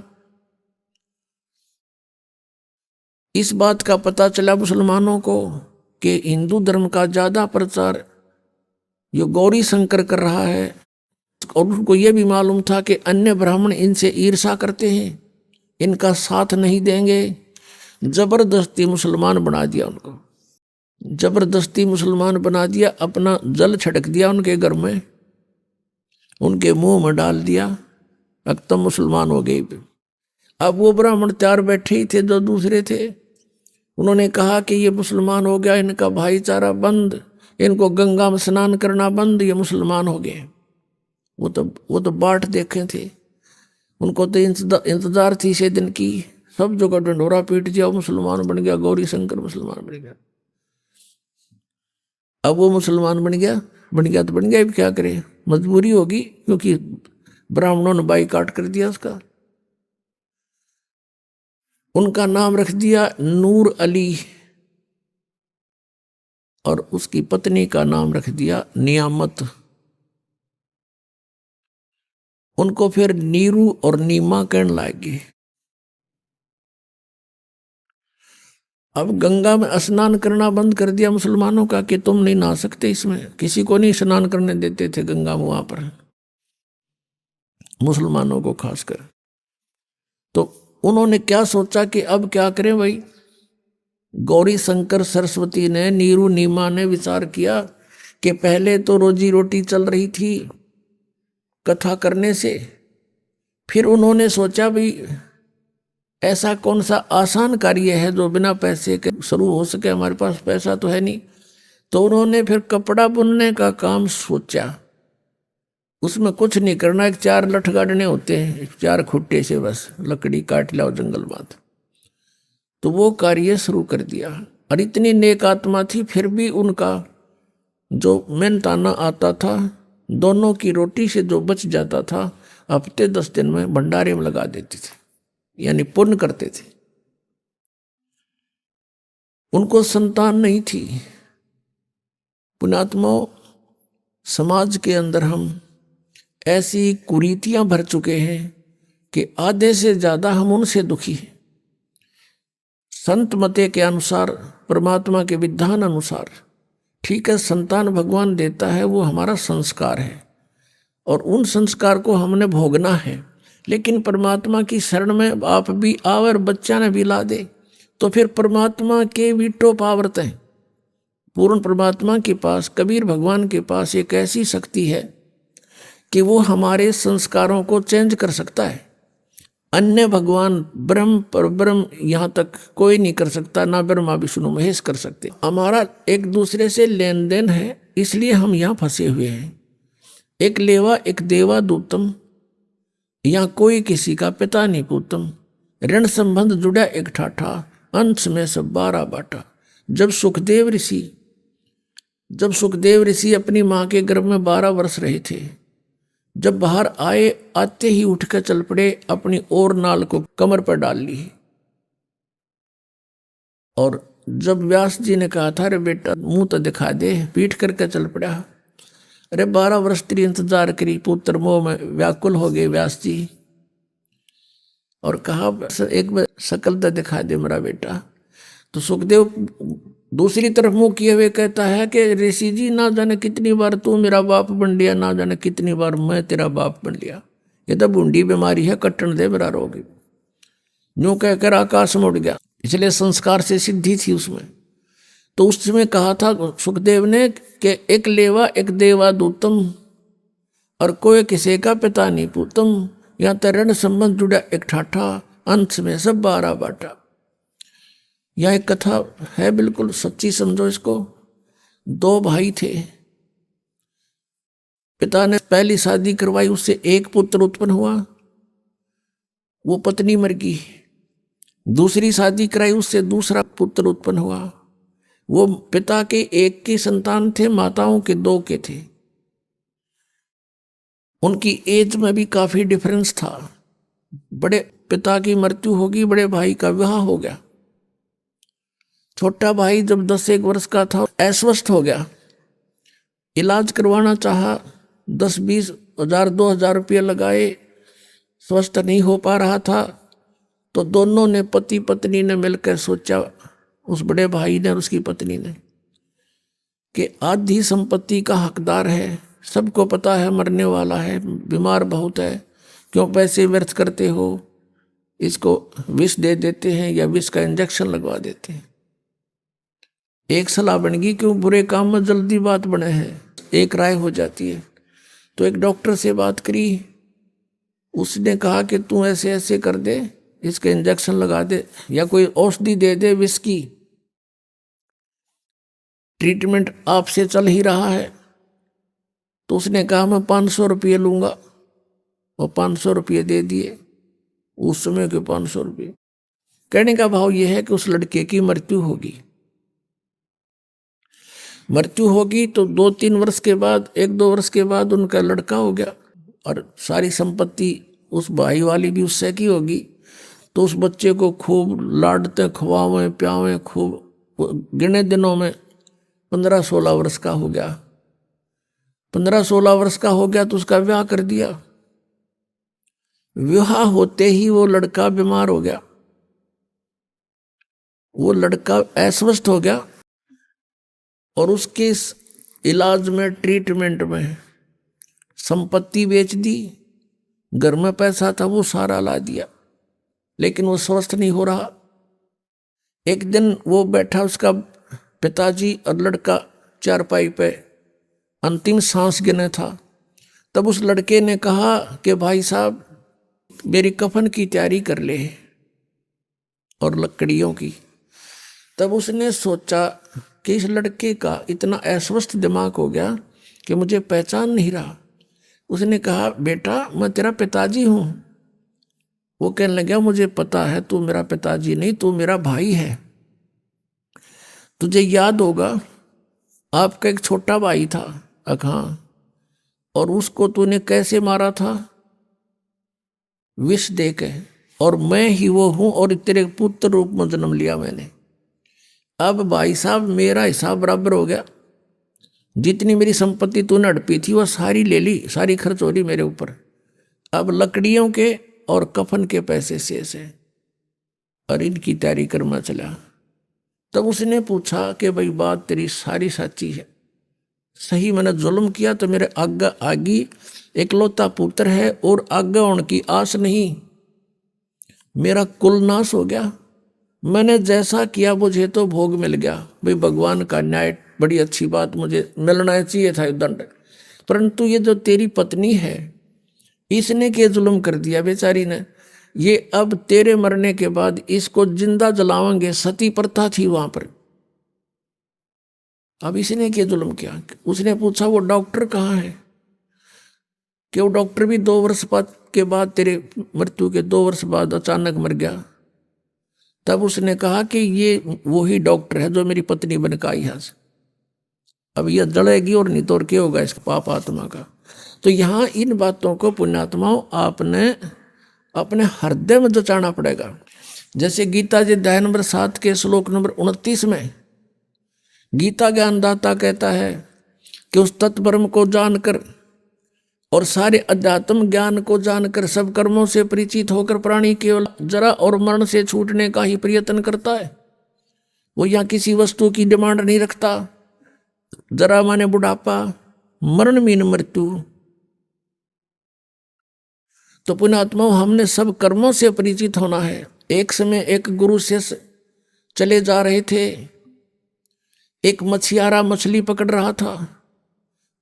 इस बात का पता चला मुसलमानों को कि हिंदू धर्म का ज़्यादा प्रचार जो गौरी शंकर कर रहा है, और उनको ये भी मालूम था कि अन्य ब्राह्मण इनसे ईर्ष्या करते हैं, इनका साथ नहीं देंगे। जबरदस्ती मुसलमान बना दिया उनको, जबरदस्ती मुसलमान बना दिया, अपना जल छिड़क दिया उनके घर में, उनके मुंह में डाल दिया, एकदम मुसलमान हो गए। अब वो ब्राह्मण चार बैठे ही थे जो दूसरे थे, उन्होंने कहा कि ये मुसलमान हो गया, इनका भाईचारा बंद, इनको गंगा में स्नान करना बंद, ये मुसलमान हो गए। वो तो बाट देखे थे, उनको तो इंतजार थी इसे दिन की। सब जगह डंडोरा पीट दिया, वो मुसलमान बन गया, गौरी शंकर मुसलमान बन गया। अब वो मुसलमान बन गया तो बन गया, अब क्या करे, मजबूरी होगी, क्योंकि ब्राह्मणों ने बाईकाट कर दिया उसका। उनका नाम रख दिया नूर अली, और उसकी पत्नी का नाम रख दिया नियामत। उनको फिर नीरू और नीमा कहने लगे। अब गंगा में स्नान करना बंद कर दिया मुसलमानों का कि तुम नहीं नहा सकते इसमें, किसी को नहीं स्नान करने देते थे गंगा में, वहां पर मुसलमानों को खासकर। तो उन्होंने क्या सोचा कि अब क्या करें भाई। गौरी शंकर सरस्वती ने, नीरू नीमा ने विचार किया कि पहले तो रोजी रोटी चल रही थी कथा करने से, फिर उन्होंने सोचा भाई ऐसा कौन सा आसान कार्य है जो बिना पैसे के शुरू हो सके, हमारे पास पैसा तो है नहीं। तो उन्होंने फिर कपड़ा बुनने का काम सोचा। उसमें कुछ नहीं करना, एक 4 लठ गाड़ने होते हैं, 4 खुट्टे से बस लकड़ी काट लाओ जंगल बात। तो वो कार्य शुरू कर दिया, और इतनी नेक आत्मा थी, फिर भी उनका जो मेहनताना आता था, दोनों की रोटी से जो बच जाता था, हफ्ते 10 दिन में भंडारे में लगा देते थे, यानी पुण्य करते थे। उनको संतान नहीं थी। पुण्यात्माओं, समाज के अंदर हम ऐसी कुरीतियां भर चुके हैं कि आधे से ज्यादा हम उनसे दुखी हैं। संत मते के अनुसार, परमात्मा के विधान अनुसार, ठीक है, संतान भगवान देता है, वो हमारा संस्कार है, और उन संस्कार को हमने भोगना है। लेकिन परमात्मा की शरण में आप भी आओ और बच्चा ने भी ला दे, तो फिर परमात्मा के वीटो पावर्त हैं। पूर्ण परमात्मा के पास, कबीर भगवान के पास एक ऐसी शक्ति है कि वो हमारे संस्कारों को चेंज कर सकता है। अन्य भगवान ब्रह्म परब्रह्म यहाँ तक कोई नहीं कर सकता, ना ब्रह्मा विष्णु महेश कर सकते। हमारा एक दूसरे से लेन देन है, इसलिए हम यहाँ फंसे हुए हैं। एक लेवा एक देवा दूतम, यहाँ कोई किसी का पिता नहीं पूतम। ऋण संबंध जुड़ा एक ठाठा, अंश में सब 12 बाटा। जब सुखदेव ऋषि अपनी माँ के गर्भ में 12 वर्ष रहे थे, जब बाहर आए, आते ही उठकर चल पड़े, अपनी और नाल को कमर पर डाल ली। और जब व्यास जी ने कहा था, अरे बेटा मुंह तो दिखा दे, पीठ करके चल पड़ा। अरे 12 वर्ष तेरी इंतजार करी, पुत्र मोह में व्याकुल हो गए व्यास जी, और कहा एक बार शकल तो दिखा दे मेरा बेटा। तो सुखदेव दूसरी तरफ मुंह किए हुए कहता है कि ऋषि जी, ना जाने कितनी बार तू मेरा बाप बन लिया, ना जाने कितनी बार मैं तेरा बाप बन लिया। ये तो बूंदी बीमारी है, कट्टन दे मेरा रोग। यूं कहकर आकाश में उड़ गया। इसलिए संस्कार से सिद्धि थी उसमें। तो उसमें कहा था सुखदेव ने कि एक लेवा एक देवा दूतम, और कोई किसी का पिता नहीं पूतम। यहाँ तरण संबंध जुड़ा एक ठाठा, अंश में सब 12 बाटा। यह एक कथा है, बिल्कुल सच्ची समझो इसको। 2 भाई थे, पिता ने पहली शादी करवाई, उससे एक पुत्र उत्पन्न हुआ, वो पत्नी मर गई। दूसरी शादी कराई, उससे दूसरा पुत्र उत्पन्न हुआ। वो पिता के एक के संतान थे, माताओं के 2 के थे। उनकी एज में भी काफी डिफरेंस था। बड़े पिता की मृत्यु होगी, बड़े भाई का विवाह हो गया। छोटा भाई जब 10-1 वर्ष का था अस्वस्थ हो गया। इलाज करवाना चाहा, 10-20 हजार 2,000 रुपये लगाए, स्वस्थ नहीं हो पा रहा था। तो दोनों ने, पति पत्नी ने मिलकर सोचा, उस बड़े भाई ने और उसकी पत्नी ने, कि आधी संपत्ति का हकदार है, सबको पता है मरने वाला है, बीमार बहुत है, क्यों पैसे व्यर्थ करते हो, इसको विष दे देते हैं या विष का इंजेक्शन लगवा देते हैं। एक सलाह बन गई, क्यों बुरे काम में जल्दी बात बने हैं, एक राय हो जाती है। तो एक डॉक्टर से बात करी, उसने कहा कि तू ऐसे ऐसे कर दे, इसके इंजेक्शन लगा दे या कोई औषधि दे दे विष की, ट्रीटमेंट आपसे चल ही रहा है। तो उसने कहा मैं 500 रुपये लूंगा, और 500 रुपये दे दिए। उस समय के 500 रुपये। कहने का भाव यह है कि उस लड़के की मृत्यु होगी। मृत्यु होगी तो 2-3 वर्ष के बाद, 1-2 वर्ष के बाद उनका लड़का हो गया, और सारी संपत्ति उस भाई वाली भी उससे की होगी। तो उस बच्चे को खूब लाडते, खवावें, प्यावें खूब। गिने दिनों में 15-16 वर्ष का हो गया। 15-16 वर्ष का हो गया तो उसका विवाह कर दिया। विवाह होते ही वो लड़का बीमार हो गया, वो लड़का अस्वस्थ हो गया, और उसके इलाज में, ट्रीटमेंट में संपत्ति बेच दी। घर में पैसा था वो सारा ला दिया, लेकिन वो स्वस्थ नहीं हो रहा। एक दिन वो बैठा, उसका पिताजी और लड़का चारपाई पे अंतिम सांस गिने था। तब उस लड़के ने कहा कि भाई साहब, मेरी कफन की तैयारी कर ले, और लकड़ियों की। तब उसने सोचा कि इस लड़के का इतना अस्वस्थ दिमाग हो गया कि मुझे पहचान नहीं रहा। उसने कहा, बेटा मैं तेरा पिताजी हूं। वो कहने लगा, मुझे पता है तू मेरा पिताजी नहीं, तू मेरा भाई है। तुझे याद होगा आपका एक छोटा भाई था अखां, और उसको तूने कैसे मारा था? विष दे के। और मैं ही वो हूं, और तेरे पुत्र रूप में जन्म लिया मैंने। अब भाई साहब मेरा हिसाब बराबर हो गया। जितनी मेरी संपत्ति तूने हड़पी थी वो सारी ले ली, सारी खर्च हो रही मेरे ऊपर। अब लकड़ियों के और कफन के पैसे शेष है, और इनकी तैयारी करना चला। तब उसने पूछा कि भाई बात तेरी सारी सच्ची है, सही मैंने जुल्म किया तो मेरे आगे आगी एकलौता पुत्र है, और आगे होने की आस नहीं, मेरा कुल नाश हो गया। मैंने जैसा किया मुझे तो भोग मिल गया। भाई भगवान का न्याय, बड़ी अच्छी बात, मुझे मिलना चाहिए था दंड। परंतु ये जो तेरी पत्नी है, इसने क्या जुल्म कर दिया बेचारी ने। ये अब तेरे मरने के बाद इसको जिंदा जलावेंगे, सती प्रथा थी वहां पर। अब इसने क्या जुल्म किया? उसने पूछा वो डॉक्टर कहाँ है? कि वो डॉक्टर भी 2 वर्ष के बाद, तेरे मृत्यु के 2 वर्ष बाद अचानक मर गया। तब उसने कहा कि ये वही डॉक्टर है जो मेरी पत्नी बन के आई है। अब यह जलेगी, और नहीं तो और क्या होगा इसका पाप आत्मा का। तो यहाँ इन बातों को पुण्यात्माओं आपने अपने हृदय में जचाना पड़ेगा। जैसे गीता जी अध्याय नंबर 7 के श्लोक नंबर 29 में गीता ज्ञानदाता कहता है कि उस तत्परम को जानकर और सारे अध्यात्म ज्ञान को जानकर सब कर्मों से परिचित होकर प्राणी केवल जरा और मरण से छूटने का ही प्रयत्न करता है। वो यहाँ किसी वस्तु की डिमांड नहीं रखता। जरा माने बुढ़ापा, मरण मीन मृत्यु। तो पुण्यात्माओं, हमने सब कर्मों से परिचित होना है। एक समय एक गुरु शिष्य चले जा रहे थे। एक मछियारा मछली पकड़ रहा था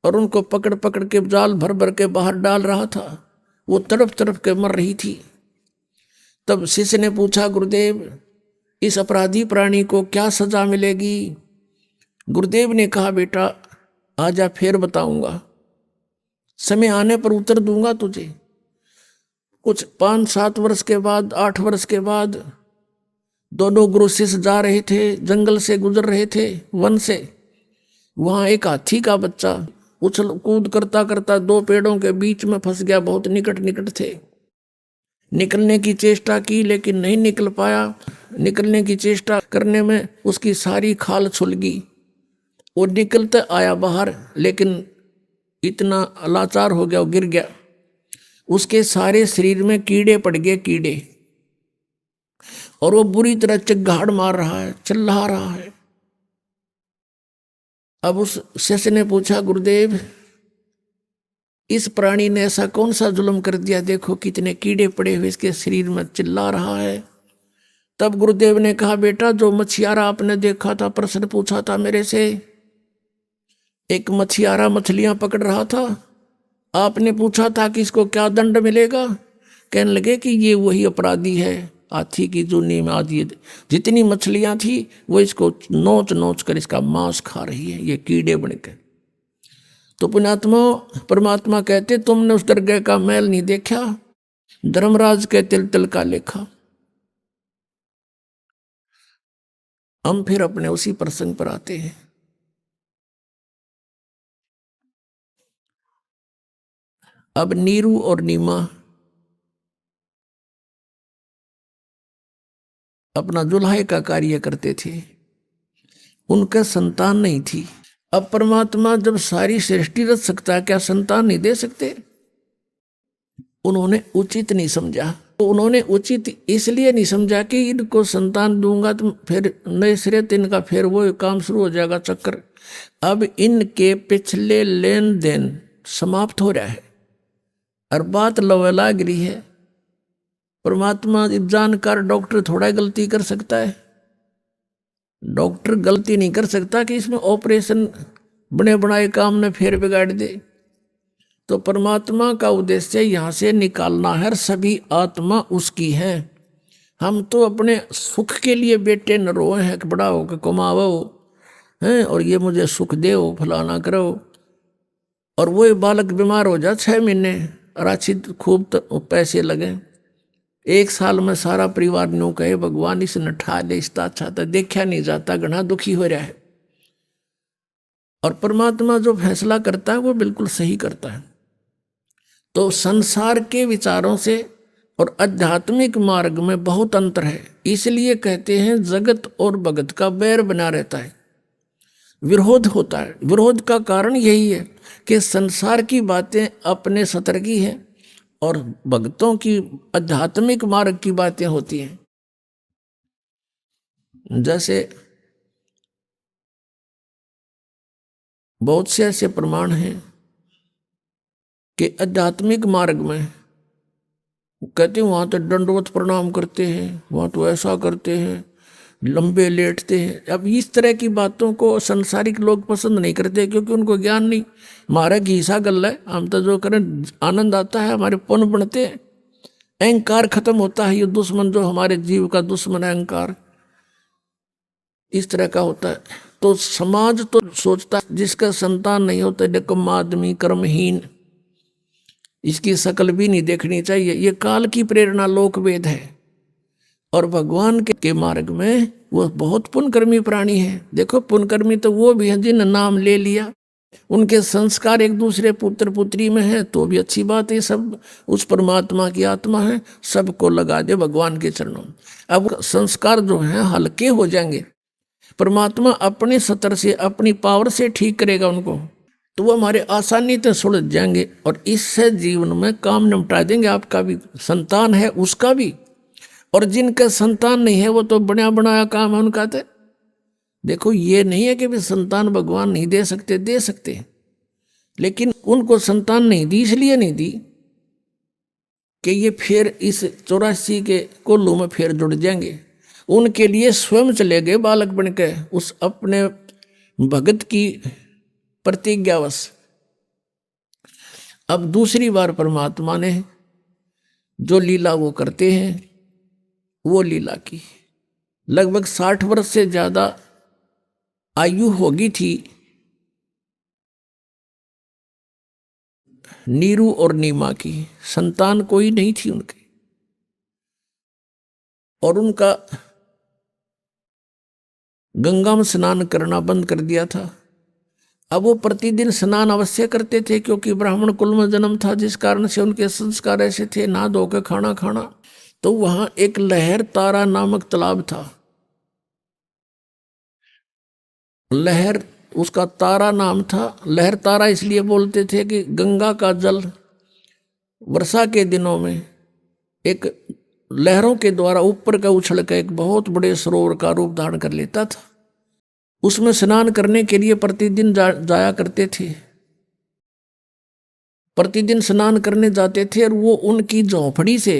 और उनको पकड़ पकड़ के जाल भर भर के बाहर डाल रहा था। वो तड़प तड़प के मर रही थी। तब शिष्य ने पूछा, गुरुदेव, इस अपराधी प्राणी को क्या सजा मिलेगी? गुरुदेव ने कहा, बेटा आजा, फिर बताऊंगा, समय आने पर उत्तर दूंगा तुझे। कुछ 5-7 वर्ष के बाद, 8 वर्ष के बाद, दोनों गुरु शिष्य जा रहे थे, जंगल से गुजर रहे थे, वन से। वहां एक हाथी का बच्चा उछल कूद करता करता 2 पेड़ों के बीच में फंस गया। बहुत निकट निकट थे। निकलने की चेष्टा की लेकिन नहीं निकल पाया। निकलने की चेष्टा करने में उसकी सारी खाल छुल गई। वो निकलते आया बाहर, लेकिन इतना लाचार हो गया, वो गिर गया। उसके सारे शरीर में कीड़े पड़ गए, कीड़े, और वो बुरी तरह चिल्लाहट मार रहा है, चिल्ला रहा है। अब उस शिष्य ने पूछा, गुरुदेव, इस प्राणी ने ऐसा कौन सा जुल्म कर दिया? देखो कितने कीड़े पड़े हुए इसके शरीर में, चिल्ला रहा है। तब गुरुदेव ने कहा, बेटा, जो मछियारा आपने देखा था, प्रश्न पूछा था मेरे से, एक मछियारा मछलियां पकड़ रहा था, आपने पूछा था कि इसको क्या दंड मिलेगा? कहने लगे कि ये वही अपराधी है, हाथी की जूनी में आदि जितनी मछलियां थी वो इसको नोच नोच कर इसका मांस खा रही है, ये कीड़े बन के। तो पुण्यात्मा, परमात्मा कहते, तुमने उस दरगाह का मैल नहीं देखा, धर्मराज के तिल तिल का लेखा। हम फिर अपने उसी प्रसंग पर आते हैं। अब नीरू और नीमा अपना जुल्हाई का कार्य करते थे, उनका संतान नहीं थी। अब परमात्मा जब सारी सृष्टि रच सकता है, क्या संतान नहीं दे सकते? उन्होंने उचित नहीं समझा। तो उन्होंने उचित इसलिए नहीं समझा कि इनको संतान दूंगा तो फिर नए सिरे से इनका फिर वो काम शुरू हो जाएगा, चक्कर। अब इनके पिछले लेन देन समाप्त हो रहा है और बात लवेला गिरी है। परमात्मा जानकार डॉक्टर थोड़ा गलती कर सकता है? डॉक्टर गलती नहीं कर सकता कि इसमें ऑपरेशन बने बनाए काम ने फिर बिगाड़ दे। तो परमात्मा का उद्देश्य यहाँ से निकालना है, सभी आत्मा उसकी है। हम तो अपने सुख के लिए बेटे न रोए हैं कि बड़ा हो के कमावो हैं और ये मुझे सुख दे, फलाना करो। और वो बालक बीमार हो जा 6 महीने और अच्छी खूब तो पैसे लगे, 1 साल में सारा परिवार न्यू कहे भगवान इस नठा ले, इसका अच्छा था, देखा नहीं जाता, घना दुखी हो रहा है। और परमात्मा जो फैसला करता है वो बिल्कुल सही करता है। तो संसार के विचारों से और आध्यात्मिक मार्ग में बहुत अंतर है। इसलिए कहते हैं जगत और भगत का बैर बना रहता है, विरोध होता है। विरोध का कारण यही है कि संसार की बातें अपने सतर की हैं और भक्तों की आध्यात्मिक मार्ग की बातें होती हैं। जैसे बहुत से ऐसे प्रमाण हैं कि आध्यात्मिक मार्ग में कहते हैं वहाँ तो दंडवत प्रणाम करते हैं, वहाँ तो ऐसा करते हैं, लंबे लेटते हैं। अब इस तरह की बातों को संसारिक लोग पसंद नहीं करते क्योंकि उनको ज्ञान नहीं। हमारा घीसा गल है, हम तो जो करें आनंद आता है, हमारे पुण्य बढ़ते हैं, अहंकार खत्म होता है। ये दुश्मन जो हमारे जीव का दुश्मन है अहंकार, इस तरह का होता है। तो समाज तो सोचता है जिसका संतान नहीं होता निकम्मा आदमी, कर्महीन, इसकी शकल भी नहीं देखनी चाहिए। ये काल की प्रेरणा, लोक वेद है। और भगवान के मार्ग में वो बहुत पुण्यकर्मी प्राणी है। देखो पुण्यकर्मी तो वो भी हैं जिन नाम ले लिया, उनके संस्कार एक दूसरे पुत्र पुत्री में है तो भी अच्छी बात है। सब उस परमात्मा की आत्मा है, सबको लगा दे भगवान के चरणों। अब संस्कार जो हैं हल्के हो जाएंगे, परमात्मा अपने सतर से, अपनी पावर से ठीक करेगा उनको, तो वो हमारे आसानी से सुलझ जाएंगे और इससे जीवन में काम निपटा देंगे। आपका भी संतान है उसका भी, और जिनका संतान नहीं है वो तो बना बनाया काम है उनका। तो देखो ये नहीं है कि भी संतान भगवान नहीं दे सकते, दे सकते, लेकिन उनको संतान नहीं दी इसलिए नहीं दी कि ये फिर इस 84 के कोल्लू में फिर जुड़ जाएंगे। उनके लिए स्वयं चले गए बालक बन के उस अपने भगत की प्रतिज्ञावश। अब दूसरी बार परमात्मा ने जो लीला वो करते हैं, वो लीला की। लगभग 60 वर्ष से ज्यादा आयु होगी थी नीरू और नीमा की, संतान कोई नहीं थी उनके, और उनका गंगा में स्नान करना बंद कर दिया था। अब वो प्रतिदिन स्नान अवश्य करते थे क्योंकि ब्राह्मण कुल में जन्म था, जिस कारण से उनके संस्कार ऐसे थे, नहा धो के खाना खाना। तो वहां एक लहर तारा नामक तालाब था। लहर उसका तारा नाम था। लहर तारा इसलिए बोलते थे कि गंगा का जल वर्षा के दिनों में एक लहरों के द्वारा ऊपर का उछल कर एक बहुत बड़े सरोवर का रूप धारण कर लेता था। उसमें स्नान करने के लिए प्रतिदिन जाया करते थे, प्रतिदिन स्नान करने जाते थे। और वो उनकी झोपड़ी से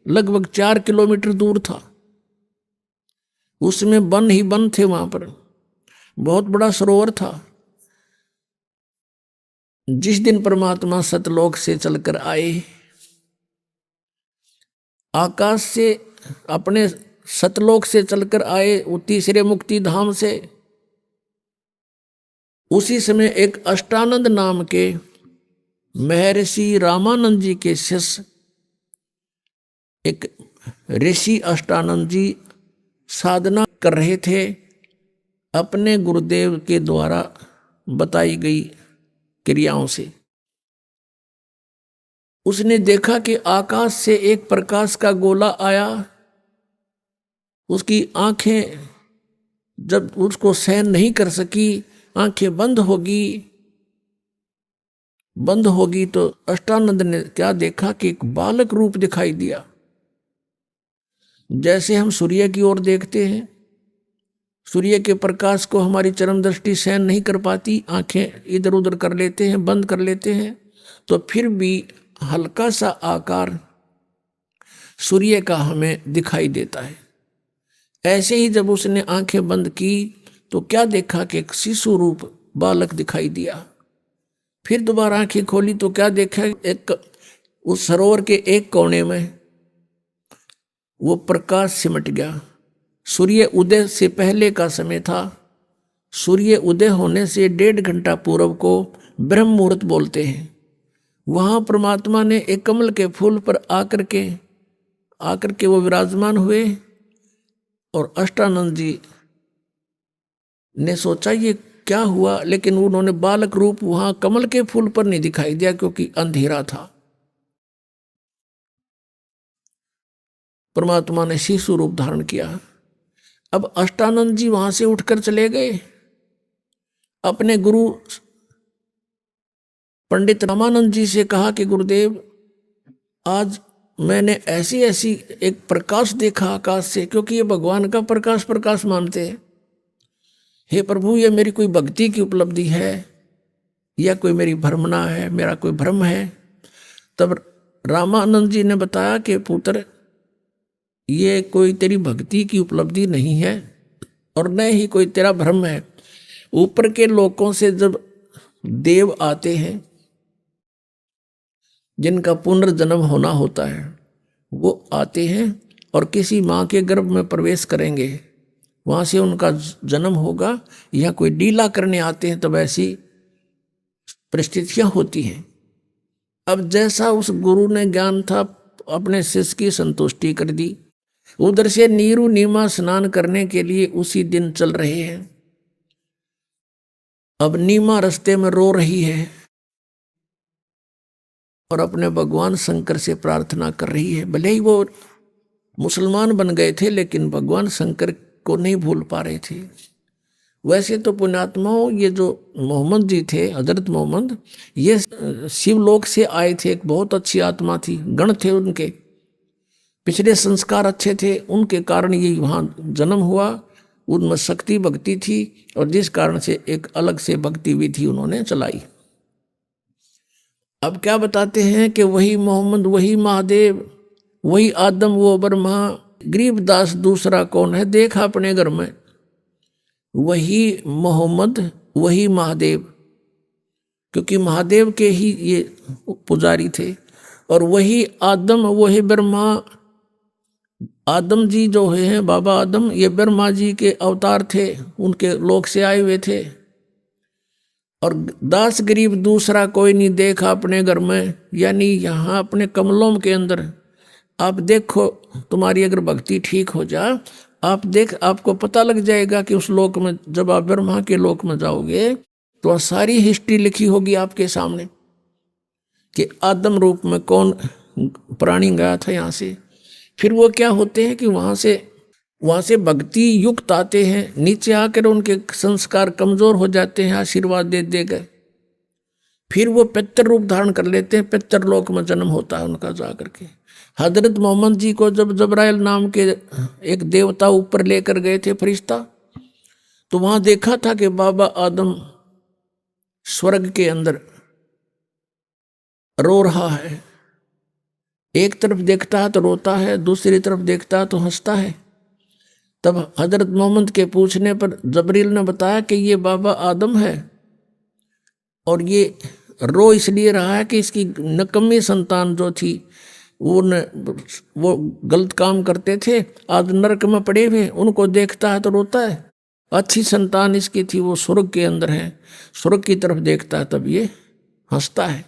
लगभग 4 किलोमीटर दूर था। उसमें वन ही वन थे, वहां पर बहुत बड़ा सरोवर था। जिस दिन परमात्मा सतलोक से चलकर आए, आकाश से अपने सतलोक से चलकर आए, वो तीसरे मुक्ति धाम से, उसी समय एक अष्टानंद नाम के महर्षि रामानंद जी के शिष्य, एक ऋषि अष्टानंद जी साधना कर रहे थे अपने गुरुदेव के द्वारा बताई गई क्रियाओं से। उसने देखा कि आकाश से एक प्रकाश का गोला आया। उसकी आंखें जब उसको सहन नहीं कर सकी, आंखें बंद होगी तो अष्टानंद ने क्या देखा कि एक बालक रूप दिखाई दिया। जैसे हम सूर्य की ओर देखते हैं, सूर्य के प्रकाश को हमारी चरम दृष्टि सहन नहीं कर पाती, आंखें इधर उधर कर लेते हैं, बंद कर लेते हैं, तो फिर भी हल्का सा आकार सूर्य का हमें दिखाई देता है। ऐसे ही जब उसने आंखें बंद की तो क्या देखा कि एक शिशु रूप बालक दिखाई दिया। फिर दोबारा आंखें खोली तो क्या देखा, एक उस सरोवर के एक कोने में वो प्रकाश सिमट गया। सूर्य उदय से पहले का समय था। सूर्य उदय होने से 1.5 घंटा पूर्व को ब्रह्म मुहूर्त बोलते हैं। वहां परमात्मा ने एक कमल के फूल पर आकर के वो विराजमान हुए। और अष्टानंद जी ने सोचा ये क्या हुआ, लेकिन उन्होंने बालक रूप वहां कमल के फूल पर नहीं दिखाई दिया क्योंकि अंधेरा था। परमात्मा ने शिशु रूप धारण किया। अब अष्टानंद जी वहां से उठकर चले गए, अपने गुरु पंडित रामानंद जी से कहा कि गुरुदेव, आज मैंने ऐसी एक प्रकाश देखा आकाश से, क्योंकि ये भगवान का प्रकाश मानते हैं। हे प्रभु, ये मेरी कोई भक्ति की उपलब्धि है या कोई मेरी भ्रमणा है, मेरा कोई भ्रम है। तब रामानंद जी ने बताया कि पुत्र, ये कोई तेरी भक्ति की उपलब्धि नहीं है और न ही कोई तेरा भ्रम है। ऊपर के लोकों से जब देव आते हैं, जिनका पुनर्जन्म होना होता है, वो आते हैं और किसी माँ के गर्भ में प्रवेश करेंगे, वहाँ से उनका जन्म होगा, या कोई लीला करने आते हैं तब ऐसी परिस्थितियाँ होती हैं। अब जैसा उस गुरु ने ज्ञान था, अपने शिष्य की संतुष्टि कर दी। उधर से नीरू नीमा स्नान करने के लिए उसी दिन चल रहे हैं। अब नीमा रास्ते में रो रही है और अपने भगवान शंकर से प्रार्थना कर रही है। भले ही वो मुसलमान बन गए थे, लेकिन भगवान शंकर को नहीं भूल पा रहे थे। वैसे तो पुण्यात्माओं, ये जो मोहम्मद जी थे, हजरत मोहम्मद, ये शिवलोक से आए थे। एक बहुत अच्छी आत्मा थी, गण थे उनके, पिछले संस्कार अच्छे थे, उनके कारण ये वहाँ जन्म हुआ उनमें शक्ति भक्ति थी, और जिस कारण से एक अलग से भक्ति विधि उन्होंने चलाई। अब क्या बताते हैं कि वही मोहम्मद, वही महादेव, वही आदम, वो ब्रह्मा, गरीबदास दूसरा कौन है, देखा अपने घर में वही मोहम्मद, वही महादेव, क्योंकि महादेव के ही ये पुजारी थे, और वही आदम, वही ब्रह्मा। आदम जी जो है बाबा आदम, ये ब्रह्मा जी के अवतार थे, उनके लोक से आए हुए थे। और दास गरीब दूसरा कोई नहीं देखा अपने घर में, यानी यहाँ अपने कमलों के अंदर आप देखो, तुम्हारी अगर भक्ति ठीक हो जाए, आपको पता लग जाएगा कि उस लोक में, जब आप ब्रह्मा के लोक में जाओगे तो सारी हिस्ट्री लिखी होगी आपके सामने कि आदम रूप में कौन प्राणी गया था यहाँ से। फिर वो क्या होते हैं कि वहाँ से भक्ति युक्त आते हैं, नीचे आकर उनके संस्कार कमजोर हो जाते हैं, आशीर्वाद दे देकर फिर वो पितर रूप धारण कर लेते हैं, पितर लोक में जन्म होता है उनका जा करके। हजरत मोहम्मद जी को जब जबराइल नाम के एक देवता ऊपर लेकर गए थे फरिश्ता, तो वहां देखा था कि बाबा आदम स्वर्ग के अंदर रो रहा है, एक तरफ देखता है तो रोता है, दूसरी तरफ देखता है तो हंसता है। तब हजरत मोहम्मद के पूछने पर जबरील ने बताया कि ये बाबा आदम है, और ये रो इसलिए रहा है कि इसकी नकम्मी संतान जो थी वो गलत काम करते थे, आज नरक में पड़े हुए, उनको देखता है तो रोता है। अच्छी संतान इसकी थी, वो स्वर्ग के अंदर है, स्वर्ग की तरफ देखता है तब ये हंसता है।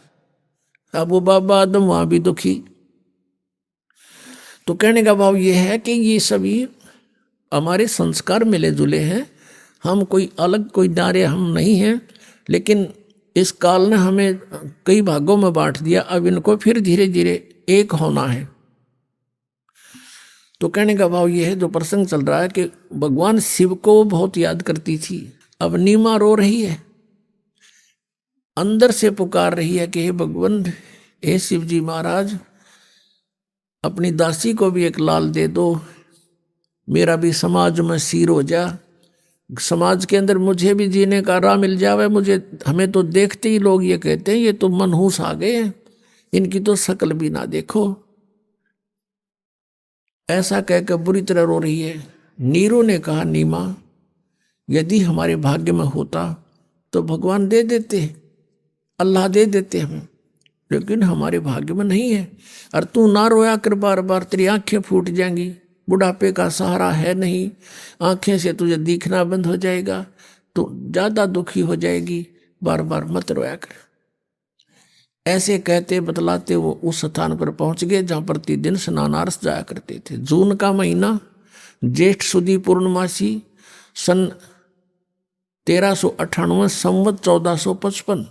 अब वो बाबा आदम वहाँ भी दुखी। तो कहने का भाव ये है कि ये सभी हमारे संस्कार मिले जुले हैं, हम कोई अलग कोई नारे हम नहीं हैं, लेकिन इस काल ने हमें कई भागों में बांट दिया, अब इनको फिर धीरे धीरे एक होना है। तो कहने का भाव ये है, जो प्रसंग चल रहा है कि भगवान शिव को बहुत याद करती थी, अब नीमा रो रही है, अंदर से पुकार रही है कि हे भगवान, हे शिव जी महाराज, अपनी दासी को भी एक लाल दे दो, मेरा भी समाज में सिर हो जा, समाज के अंदर मुझे भी जीने का राह मिल जावे। हमें तो देखते ही लोग ये कहते हैं ये तो मनहूस आ गए हैं, इनकी तो शक्ल भी ना देखो, ऐसा कहकर बुरी तरह रो रही है। नीरू ने कहा, नीमा, यदि हमारे भाग्य में होता तो भगवान दे देते, अल्लाह दे देते हमें, लेकिन हमारे भाग्य में नहीं है। और तू ना रोया कर बार बार, तेरी आंखें फूट जाएंगी, बुढ़ापे का सहारा है नहीं, आंखें से तुझे दिखना बंद हो जाएगा, तो ज़्यादा दुखी हो जाएगी, बार बार मत रोया कर। ऐसे कहते बतलाते वो उस स्थान पर पहुंच गए जहाँ प्रतिदिन स्नानार्थ जाया करते थे। जून का महीना, ज्येष्ठ सुदी पूर्णमासी, सन 1398, संवत 1455,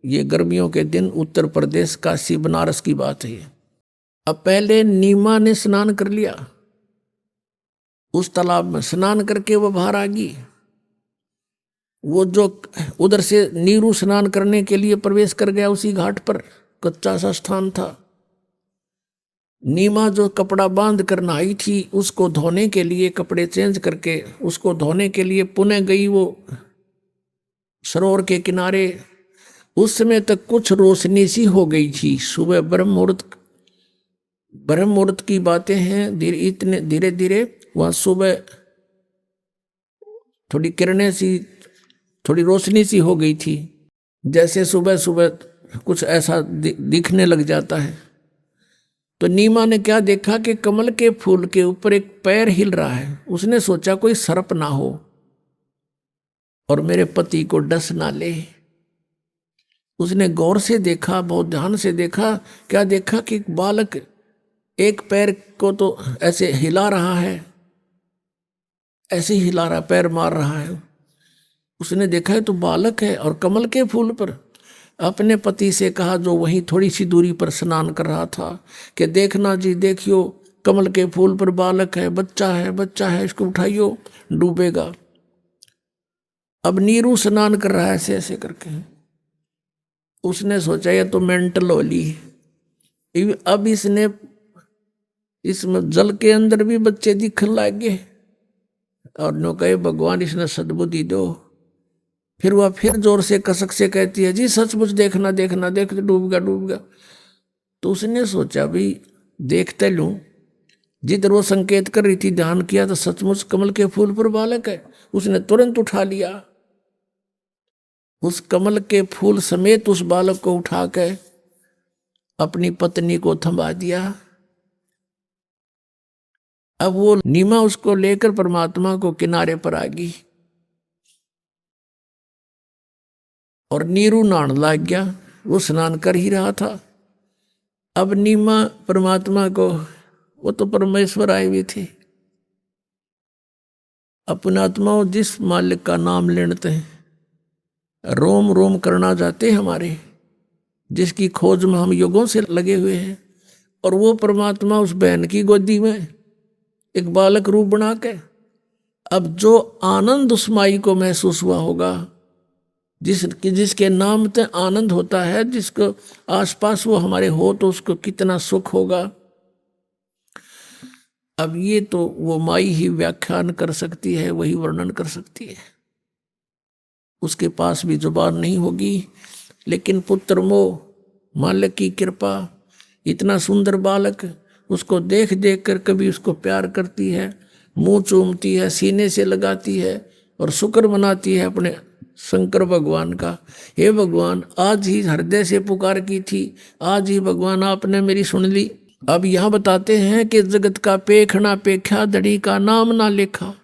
ये गर्मियों के दिन उत्तर प्रदेश काशी बनारस की बात है। अब पहले नीमा ने स्नान कर लिया, उस तालाब में स्नान करके वो बाहर आ गई। वो जो उधर से नीरू स्नान करने के लिए प्रवेश कर गया, उसी घाट पर कच्चा सा स्थान था। नीमा जो कपड़ा बांध कर नहाई थी, उसको धोने के लिए, कपड़े चेंज करके उसको धोने के लिए पुनः गई वो सरोवर के किनारे। उस समय तक कुछ रोशनी सी हो गई थी, सुबह ब्रह्म मुहूर्त की बातें हैं। इतने धीरे धीरे वहाँ सुबह थोड़ी किरणें सी, थोड़ी रोशनी सी हो गई थी, जैसे सुबह सुबह कुछ ऐसा दिखने लग जाता है। तो नीमा ने क्या देखा कि कमल के फूल के ऊपर एक पैर हिल रहा है। उसने सोचा कोई सर्प ना हो और मेरे पति को डस ना ले। उसने गौर से देखा, बहुत ध्यान से देखा। क्या देखा कि बालक एक पैर को तो ऐसे हिला रहा है, ऐसे ही हिला रहा, पैर मार रहा है। उसने देखा है तो बालक है, और कमल के फूल पर अपने पति से कहा, जो वहीं थोड़ी सी दूरी पर स्नान कर रहा था, कि देखना जी, देखियो कमल के फूल पर बालक है, बच्चा है, इसको उठाइयो, डूबेगा। अब नीरू स्नान कर रहा है ऐसे ऐसे करके। उसने सोचा ये तो मेंटल होली। अब इसमें जल के अंदर भी बच्चे दिखने लगे। और नो कहे भगवान इसने सद्बुद्धि दो। फिर वह फिर जोर से कसक से कहती है जी सचमुच देखना देखना, देख डूब गया डूब गया। तो उसने सोचा भी देखते लूं। जिधर वो संकेत कर रही थी ध्यान किया तो सचमुच कमल के फूल पर बालक है। उसने तुरंत उठा लिया, उस कमल के फूल समेत उस बालक को उठा के अपनी पत्नी को थमा दिया। अब वो नीमा उसको लेकर परमात्मा को किनारे पर आ गई और नीरू नहाने लग गया। वो स्नान कर ही रहा था। अब नीमा परमात्मा को, वो तो परमेश्वर आए हुए थे, अपना आत्मा जिस मालिक का नाम लेते हैं, रोम रोम करना जाते हमारे, जिसकी खोज में हम युगों से लगे हुए हैं। और वो परमात्मा उस बहन की गोदी में एक बालक रूप बना के, अब जो आनंद उस माई को महसूस हुआ होगा, जिसके नाम से आनंद होता है, जिसको आसपास वो हमारे हो तो उसको कितना सुख होगा। अब ये तो वो माई ही व्याख्यान कर सकती है, वही वर्णन कर सकती है, उसके पास भी जुबान नहीं होगी। लेकिन पुत्र मोह, मालिक की कृपा, इतना सुंदर बालक, उसको देख देख कर कभी उसको प्यार करती है, मुंह चूमती है, सीने से लगाती है और शुक्र मनाती है अपने शंकर भगवान का। हे भगवान, आज ही हृदय से पुकार की थी, आज ही भगवान आपने मेरी सुन ली। अब यहाँ बताते हैं कि जगत का पेखना पेख्या, धड़ी का नाम ना लेखा।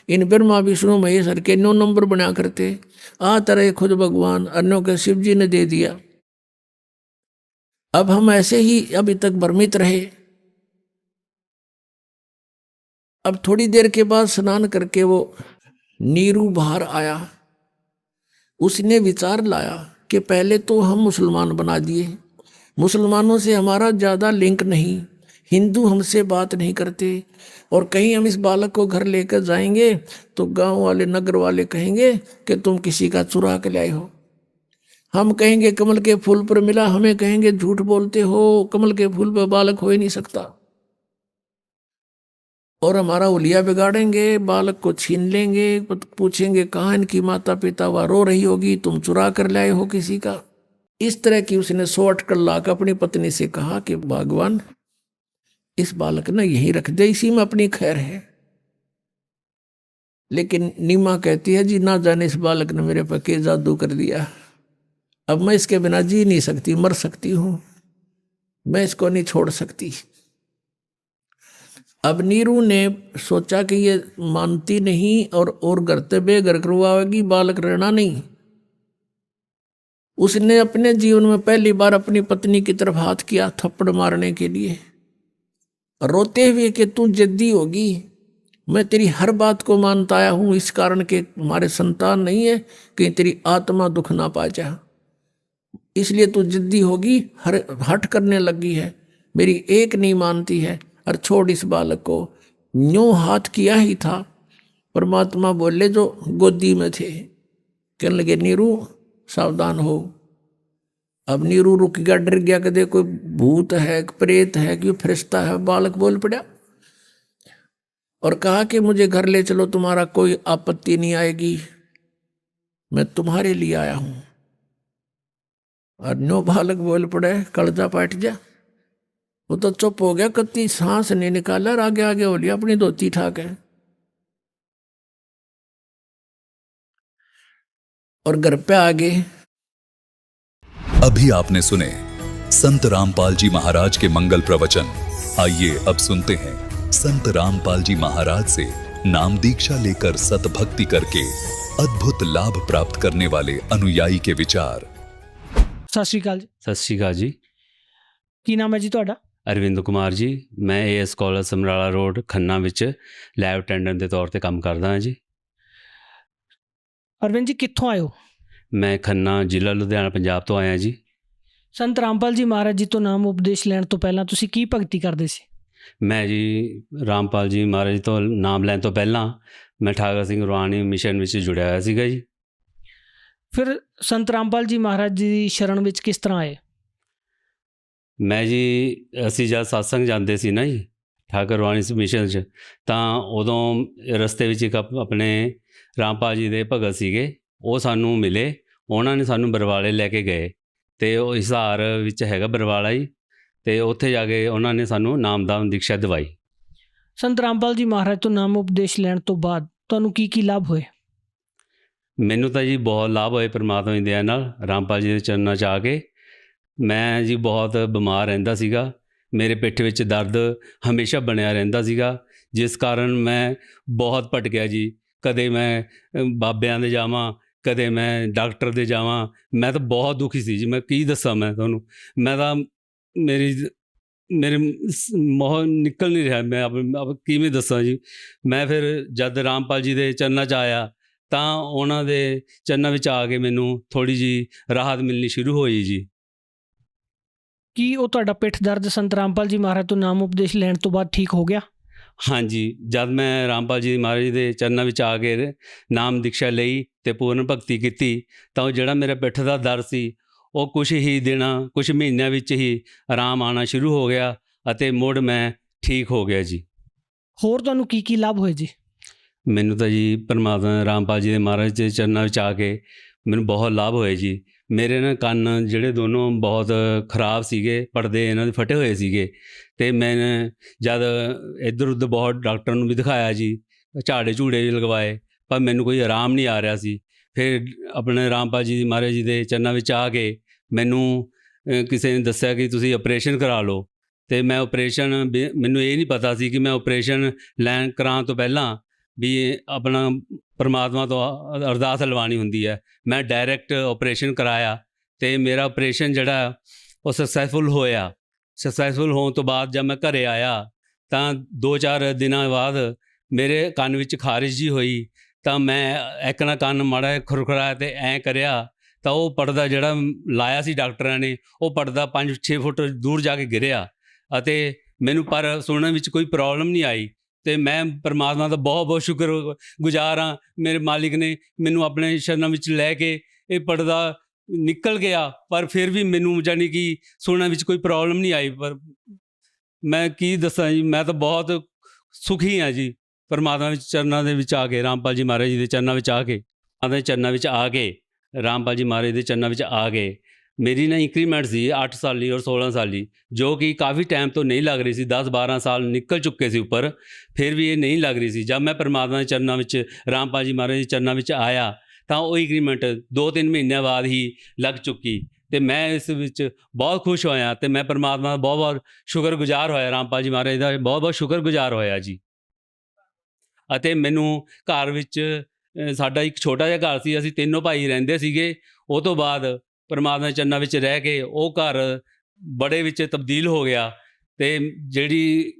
इन ब्रह्मा विष्णु महेश हर के 9 नंबर बना करते आ तरह खुद भगवान अन्यों के शिव जी ने दे दिया। अब हम ऐसे ही अभी तक भ्रमित रहे। अब थोड़ी देर के बाद स्नान करके वो नीरू बाहर आया। उसने विचार लाया कि पहले तो हम मुसलमान बना दिए, मुसलमानों से हमारा ज़्यादा लिंक नहीं, हिंदू हमसे बात नहीं करते, और कहीं हम इस बालक को घर लेकर जाएंगे तो गांव वाले नगर वाले कहेंगे कि तुम किसी का चुरा के लाए हो। हम कहेंगे कमल के फूल पर मिला, हमें कहेंगे झूठ बोलते हो, कमल के फूल पर बालक हो ही नहीं सकता, और हमारा हुलिया बिगाड़ेंगे, बालक को छीन लेंगे, पूछेंगे कहाँ इनकी माता पिता, वह रो रही होगी, तुम चुरा कर लाए हो किसी का। इस तरह की उसने 100 अटकल लाकर अपनी पत्नी से कहा कि भगवान इस बालक ने यहीं रख दे, इसी में अपनी खैर है। लेकिन नीमा कहती है जी ना जाने इस बालक ने मेरे पर के जादू कर दिया, अब मैं इसके बिना जी नहीं सकती, मर सकती हूँ, मैं इसको नहीं छोड़ सकती। अब नीरू ने सोचा कि ये मानती नहीं और घर ते बेघर करवाएगी, बालक रहना नहीं। उसने अपने जीवन में पहली बार अपनी पत्नी की तरफ हाथ किया थप्पड़ मारने के लिए, रोते हुए कि तू जिद्दी होगी, मैं तेरी हर बात को मानता आया हूँ, इस कारण के हमारे संतान नहीं है कि तेरी आत्मा दुख ना पा जा, इसलिए तू जिद्दी होगी, हट करने लगी है, मेरी एक नहीं मानती है, और छोड़ इस बालक को। यूं हाथ किया ही था, परमात्मा बोले जो गोदी में थे, कहने लगे नीरू सावधान हो। अब नीरू रुक गया, डर गया कि कोई भूत है, प्रेत है, कि फरिश्ता है। बालक बोल पड़ा और कहा कि मुझे घर ले चलो, तुम्हारा कोई आपत्ति नहीं आएगी, मैं तुम्हारे लिए आया हूं। और नो बालक बोल पड़े, कलजा पाट जा। वो तो चुप हो गया, कत्ती सांस नहीं निकाला, और आगे आगे हो लिया अपनी धोती ठाक है और घर पे आ गए। अभी आपने सुने संत रामपाल जी महाराज के मंगल प्रवचन। आइए अब सुनते हैं संत रामपाल जी महाराज से नाम दीक्षा लेकर सतभक्ति करके अद्भुत लाभ प्राप्त करने वाले अनुयायी के विचार। ਸਤਿ ਸ਼੍ਰੀ ਅਕਾਲ ਜੀ। ਸਤਿ ਸ਼੍ਰੀ ਅਕਾਲ ਜੀ। ਕੀ ਨਾਮ ਹੈ ਜੀ ਤੁਹਾਡਾ? ਅਰਵਿੰਦ ਕੁਮਾਰ ਜੀ। ਮੈਂ AS college Samrala road Khanna ਵਿੱਚ ਲੈਬ ਅਟੈਂਡੈਂਟ ਦੇ ਤੌਰ ਤੇ ਕੰਮ ਕਰਦਾ ਹਾਂ ਜੀ। ਅਰਵਿੰਦ ਜੀ ਕਿੱਥੋਂ ਆਏ ਹੋ? ਮੈਂ ਖੰਨਾ ਜ਼ਿਲ੍ਹਾ ਲੁਧਿਆਣਾ ਪੰਜਾਬ ਤੋਂ ਆਇਆ ਜੀ। ਸੰਤ ਰਾਮਪਾਲ ਜੀ ਮਹਾਰਾਜ ਜੀ ਤੋਂ ਨਾਮ ਉਪਦੇਸ਼ ਲੈਣ ਤੋਂ ਪਹਿਲਾਂ ਤੁਸੀਂ ਕੀ ਭਗਤੀ ਕਰਦੇ ਸੀ? ਮੈਂ ਜੀ ਰਾਮਪਾਲ ਜੀ ਮਹਾਰਾਜ ਜੀ ਤੋਂ ਨਾਮ ਲੈਣ ਤੋਂ ਪਹਿਲਾਂ ਮੈਂ ਠਾਕਰ ਸਿੰਘ ਰਵਾਨੀ ਮਿਸ਼ਨ ਵਿੱਚ ਜੁੜਿਆ ਹੋਇਆ ਸੀਗਾ ਜੀ। ਫਿਰ ਸੰਤ ਰਾਮਪਾਲ ਜੀ ਮਹਾਰਾਜ ਜੀ ਦੀ ਸ਼ਰਨ ਵਿੱਚ ਕਿਸ ਤਰ੍ਹਾਂ ਆਏ? ਮੈਂ ਜੀ ਅਸੀਂ ਜਦ satsang ਜਾਂਦੇ ਸੀ ਨਾ ਜੀ, ਠਾਕਰ ਵਾਣੀ ਮਿਸ਼ਨ 'ਚ, ਤਾਂ ਉਦੋਂ ਰਸਤੇ ਵਿੱਚ ਇੱਕ ਆਪਣੇ ਰਾਮਪਾਲ ਜੀ ਦੇ ਭਗਤ ਸੀਗੇ, ਉਹ ਸਾਨੂੰ ਮਿਲੇ। ਉਹਨਾਂ ਨੇ ਸਾਨੂੰ ਬਰਵਾਲੇ ਲੈ ਕੇ ਗਏ, ਅਤੇ ਉਹ ਹਿਸਾਰ ਵਿੱਚ ਹੈਗਾ ਬਰਵਾਲਾ ਜੀ, ਅਤੇ ਉੱਥੇ ਜਾ ਕੇ ਉਹਨਾਂ ਨੇ ਸਾਨੂੰ ਨਾਮਦਾਨ ਦੀਕਸ਼ਾ ਦਿਵਾਈ। ਸੰਤ ਰਾਮਪਾਲ ਜੀ ਮਹਾਰਾਜ ਤੋਂ ਨਾਮ ਉਪਦੇਸ਼ ਲੈਣ ਤੋਂ ਬਾਅਦ ਤੁਹਾਨੂੰ ਕੀ ਲਾਭ ਹੋਏ? ਮੈਨੂੰ ਤਾਂ ਜੀ ਬਹੁਤ ਲਾਭ ਹੋਏ ਪਰਮਾਤਮਾ ਦੀ ਦਇਆ ਨਾਲ। ਰਾਮਪਾਲ ਜੀ ਦੇ ਚਰਨਾਂ 'ਚ ਆ ਕੇ ਮੈਂ ਜੀ ਬਹੁਤ ਬਿਮਾਰ ਰਹਿੰਦਾ ਸੀਗਾ, ਮੇਰੇ ਪਿੱਠ ਵਿੱਚ ਦਰਦ ਹਮੇਸ਼ਾ ਬਣਿਆ ਰਹਿੰਦਾ ਸੀਗਾ, ਜਿਸ ਕਾਰਨ ਮੈਂ ਬਹੁਤ ਭਟਕਿਆ ਜੀ। ਕਦੇ ਮੈਂ ਬਾਬਿਆਂ ਦੇ ਜਾਵਾਂ, ਕਦੇ ਮੈਂ ਡਾਕਟਰ ਦੇ ਜਾਵਾਂ, ਮੈਂ ਤਾਂ ਬਹੁਤ ਦੁਖੀ ਸੀ ਜੀ। ਮੈਂ ਕੀ ਦੱਸਾਂ ਮੈਂ ਤੁਹਾਨੂੰ, ਮੈਂ ਤਾਂ ਮੇਰੇ ਮੋਹ ਨਿਕਲ ਨਹੀਂ ਰਿਹਾ, ਮੈਂ ਆਪ ਕਿਵੇਂ ਦੱਸਾਂ ਜੀ। ਮੈਂ ਫਿਰ ਜਦ ਰਾਮਪਾਲ ਜੀ ਦੇ ਚਰਨਾਂ 'ਚ ਆਇਆ ਤਾਂ ਉਹਨਾਂ ਦੇ ਚਰਨਾਂ ਵਿੱਚ ਆ ਕੇ ਮੈਨੂੰ ਥੋੜ੍ਹੀ ਜਿਹੀ ਰਾਹਤ ਮਿਲਣੀ ਸ਼ੁਰੂ ਹੋਈ ਜੀ। ਕੀ ਉਹ ਤੁਹਾਡਾ ਪਿੱਠ ਦਰਦ ਸੰਤ ਰਾਮਪਾਲ ਜੀ ਮਹਾਰਾਜ ਤੋਂ ਨਾਮ ਉਪਦੇਸ਼ ਲੈਣ ਤੋਂ ਬਾਅਦ ਠੀਕ ਹੋ ਗਿਆ? ਹਾਂਜੀ, ਜਦ ਮੈਂ ਰਾਮਪਾਲ ਜੀ ਮਹਾਰਾਜ ਜੀ ਦੇ ਚਰਨਾਂ ਵਿੱਚ ਆ ਕੇ ਨਾਮ ਦੀਕਸ਼ਾ ਲਈ ਅਤੇ ਪੂਰਨ ਭਗਤੀ ਕੀਤੀ, ਤਾਂ ਉਹ ਜਿਹੜਾ ਮੇਰਾ ਪਿੱਠ ਦਾ ਦਰਦ ਸੀ, ਉਹ ਕੁਛ ਹੀ ਦਿਨਾਂ, ਕੁਛ ਮਹੀਨਿਆਂ ਵਿੱਚ ਹੀ ਆਰਾਮ ਆਉਣਾ ਸ਼ੁਰੂ ਹੋ ਗਿਆ ਅਤੇ ਮੁੜ ਮੈਂ ਠੀਕ ਹੋ ਗਿਆ ਜੀ। ਹੋਰ ਤੁਹਾਨੂੰ ਕੀ ਲਾਭ ਹੋਏ ਜੀ? ਮੈਨੂੰ ਤਾਂ ਜੀ ਪਰਮਾਤਮਾ ਰਾਮਪਾਲ ਜੀ ਦੇ ਮਹਾਰਾਜ ਦੇ ਚਰਨਾਂ ਵਿੱਚ ਆ ਕੇ ਮੈਨੂੰ ਬਹੁਤ ਲਾਭ ਹੋਏ ਜੀ। ਮੇਰੇ ਨਾ ਕੰਨ ਜਿਹੜੇ ਦੋਨੋਂ ਬਹੁਤ ਖਰਾਬ ਸੀਗੇ, ਪਰਦੇ ਇਹਨਾਂ ਦੇ ਫਟੇ ਹੋਏ ਸੀਗੇ, ਅਤੇ ਮੈਂ ਜਦ ਇੱਧਰ ਉੱਧਰ ਬਹੁਤ ਡਾਕਟਰ ਨੂੰ ਵੀ ਦਿਖਾਇਆ ਜੀ, ਝਾੜੇ ਝੂੜੇ ਵੀ ਲਗਵਾਏ, ਪਰ ਮੈਨੂੰ ਕੋਈ ਆਰਾਮ ਨਹੀਂ ਆ ਰਿਹਾ ਸੀ। ਫਿਰ ਆਪਣੇ ਰਾਮਪਾਲ ਜੀ ਮਹਾਰਾਜ ਜੀ ਦੇ ਚਰਨਾਂ ਵਿੱਚ ਆ ਕੇ ਮੈਨੂੰ ਕਿਸੇ ਨੇ ਦੱਸਿਆ ਕਿ ਤੁਸੀਂ ਆਪਰੇਸ਼ਨ ਕਰਾ ਲਓ, ਅਤੇ ਮੈਂ ਆਪਰੇਸ਼ਨ, ਮੈਨੂੰ ਇਹ ਨਹੀਂ ਪਤਾ ਸੀ ਕਿ ਮੈਂ ਆਪਰੇਸ਼ਨ ਕਰਾਉਣ ਤੋਂ ਪਹਿਲਾਂ ਵੀ ਆਪਣਾ ਪਰਮਾਤਮਾ ਤੋਂ ਅਰਦਾਸ ਲਵਾਉਣੀ ਹੁੰਦੀ ਹੈ। ਮੈਂ ਡਾਇਰੈਕਟ ਆਪਰੇਸ਼ਨ ਕਰਾਇਆ ਅਤੇ ਮੇਰਾ ਆਪਰੇਸ਼ਨ ਜਿਹੜਾ ਉਹ ਸਕਸੈਸਫੁਲ ਹੋਇਆ। ਸਕਸੈਸਫੁਲ ਹੋਣ ਤੋਂ ਬਾਅਦ ਜਦ ਮੈਂ ਘਰ ਆਇਆ ਤਾਂ 2-4 ਦਿਨਾਂ ਬਾਅਦ ਮੇਰੇ ਕੰਨ ਵਿੱਚ ਖਾਰਿਸ਼ ਜੀ ਹੋਈ, ਤਾਂ ਮੈਂ ਇੱਕ ਨਾ ਕੰਨ ਮਾੜਾ ਜਿਹਾ ਖੁਰਖੁਰਾਇਆ ਅਤੇ ਐਂ ਕਰਿਆ ਤਾਂ ਉਹ ਪਰਦਾ ਜਿਹੜਾ ਲਾਇਆ ਸੀ ਡਾਕਟਰਾਂ ਨੇ, ਉਹ ਪਰਦਾ 5-6 ਫੁੱਟ ਦੂਰ ਜਾ ਕੇ ਗਿਰਿਆ, ਅਤੇ ਮੈਨੂੰ ਪਰ ਸੁਣਨ ਵਿੱਚ ਕੋਈ ਪ੍ਰੋਬਲਮ ਨਹੀਂ ਆਈ। ਅਤੇ ਮੈਂ ਪਰਮਾਤਮਾ ਦਾ ਬਹੁਤ ਬਹੁਤ ਸ਼ੁਕਰਗੁਜ਼ਾਰ ਹਾਂ। ਮੇਰੇ ਮਾਲਿਕ ਨੇ ਮੈਨੂੰ ਆਪਣੇ ਸ਼ਰਨਾਂ ਵਿੱਚ ਲੈ ਕੇ ਇਹ ਪਰਦਾ ਨਿਕਲ ਗਿਆ, ਪਰ ਫਿਰ ਵੀ ਮੈਨੂੰ ਯਾਨੀ ਕਿ ਸੁਣਨ ਵਿੱਚ ਕੋਈ ਪ੍ਰੋਬਲਮ ਨਹੀਂ ਆਈ। ਪਰ ਮੈਂ ਕੀ ਦੱਸਾਂ ਜੀ, ਮੈਂ ਤਾਂ ਬਹੁਤ ਸੁਖੀ ਹਾਂ ਜੀ ਪਰਮਾਤਮਾ ਵਿੱਚ ਚਰਨਾਂ ਦੇ ਵਿੱਚ ਆ ਕੇ, ਰਾਮਪਾਲ ਜੀ ਮਹਾਰਾਜ ਜੀ ਦੇ ਚਰਨਾਂ ਵਿੱਚ ਆ ਕੇ, ਰਾਮਪਾਲ ਜੀ ਮਹਾਰਾਜ ਦੇ ਚਰਨਾਂ ਵਿੱਚ ਆ ਕੇ ਮੇਰੀ ਨਾ ਇੰਕਰੀਮੈਂਟ ਸੀ 8 ਸਾਲੀ ਔਰ 16 ਸਾਲੀ, ਜੋ ਕਿ ਕਾਫੀ ਟਾਈਮ ਤੋਂ ਨਹੀਂ ਲੱਗ ਰਹੀ ਸੀ। 10-12 ਸਾਲ ਨਿਕਲ ਚੁੱਕੇ ਸੀ ਉੱਪਰ, ਫਿਰ ਵੀ ਇਹ ਨਹੀਂ ਲੱਗ ਰਹੀ ਸੀ। ਜਦ ਮੈਂ ਪਰਮਾਤਮਾ ਦੇ ਚਰਨਾਂ ਵਿੱਚ, ਰਾਮਪਾਲ ਜੀ ਮਹਾਰਾਜ ਦੇ ਚਰਨਾਂ ਵਿੱਚ ਆਇਆ ਤਾਂ ਉਹ ਇੰਕਰੀਮੈਂਟ 2-3 ਮਹੀਨਿਆਂ ਬਾਅਦ ਹੀ ਲੱਗ ਚੁੱਕੀ, ਅਤੇ ਮੈਂ ਇਸ ਵਿੱਚ ਬਹੁਤ ਖੁਸ਼ ਹੋਇਆ ਅਤੇ ਮੈਂ ਪਰਮਾਤਮਾ ਦਾ ਬਹੁਤ ਬਹੁਤ ਸ਼ੁਕਰਗੁਜ਼ਾਰ ਹੋਇਆ, ਰਾਮਪਾਲ ਜੀ ਮਹਾਰਾਜ ਦਾ ਬਹੁਤ ਬਹੁਤ ਸ਼ੁਕਰਗੁਜ਼ਾਰ ਹੋਇਆ ਜੀ। ਅਤੇ ਮੈਨੂੰ ਘਰ ਵਿੱਚ, ਸਾਡਾ ਇੱਕ ਛੋਟਾ ਜਿਹਾ ਘਰ ਸੀ, ਅਸੀਂ 3 ਭਾਈ ਰਹਿੰਦੇ ਸੀਗੇ। ਉਹ ਤੋਂ ਬਾਅਦ ਪਰਮਾਤਮਾ ਦੇ ਚਰਨਾਂ ਵਿੱਚ ਰਹਿ ਕੇ ਉਹ ਘਰ ਬੜੇ ਵਿੱਚ ਤਬਦੀਲ ਹੋ ਗਿਆ, ਅਤੇ ਜਿਹੜੀ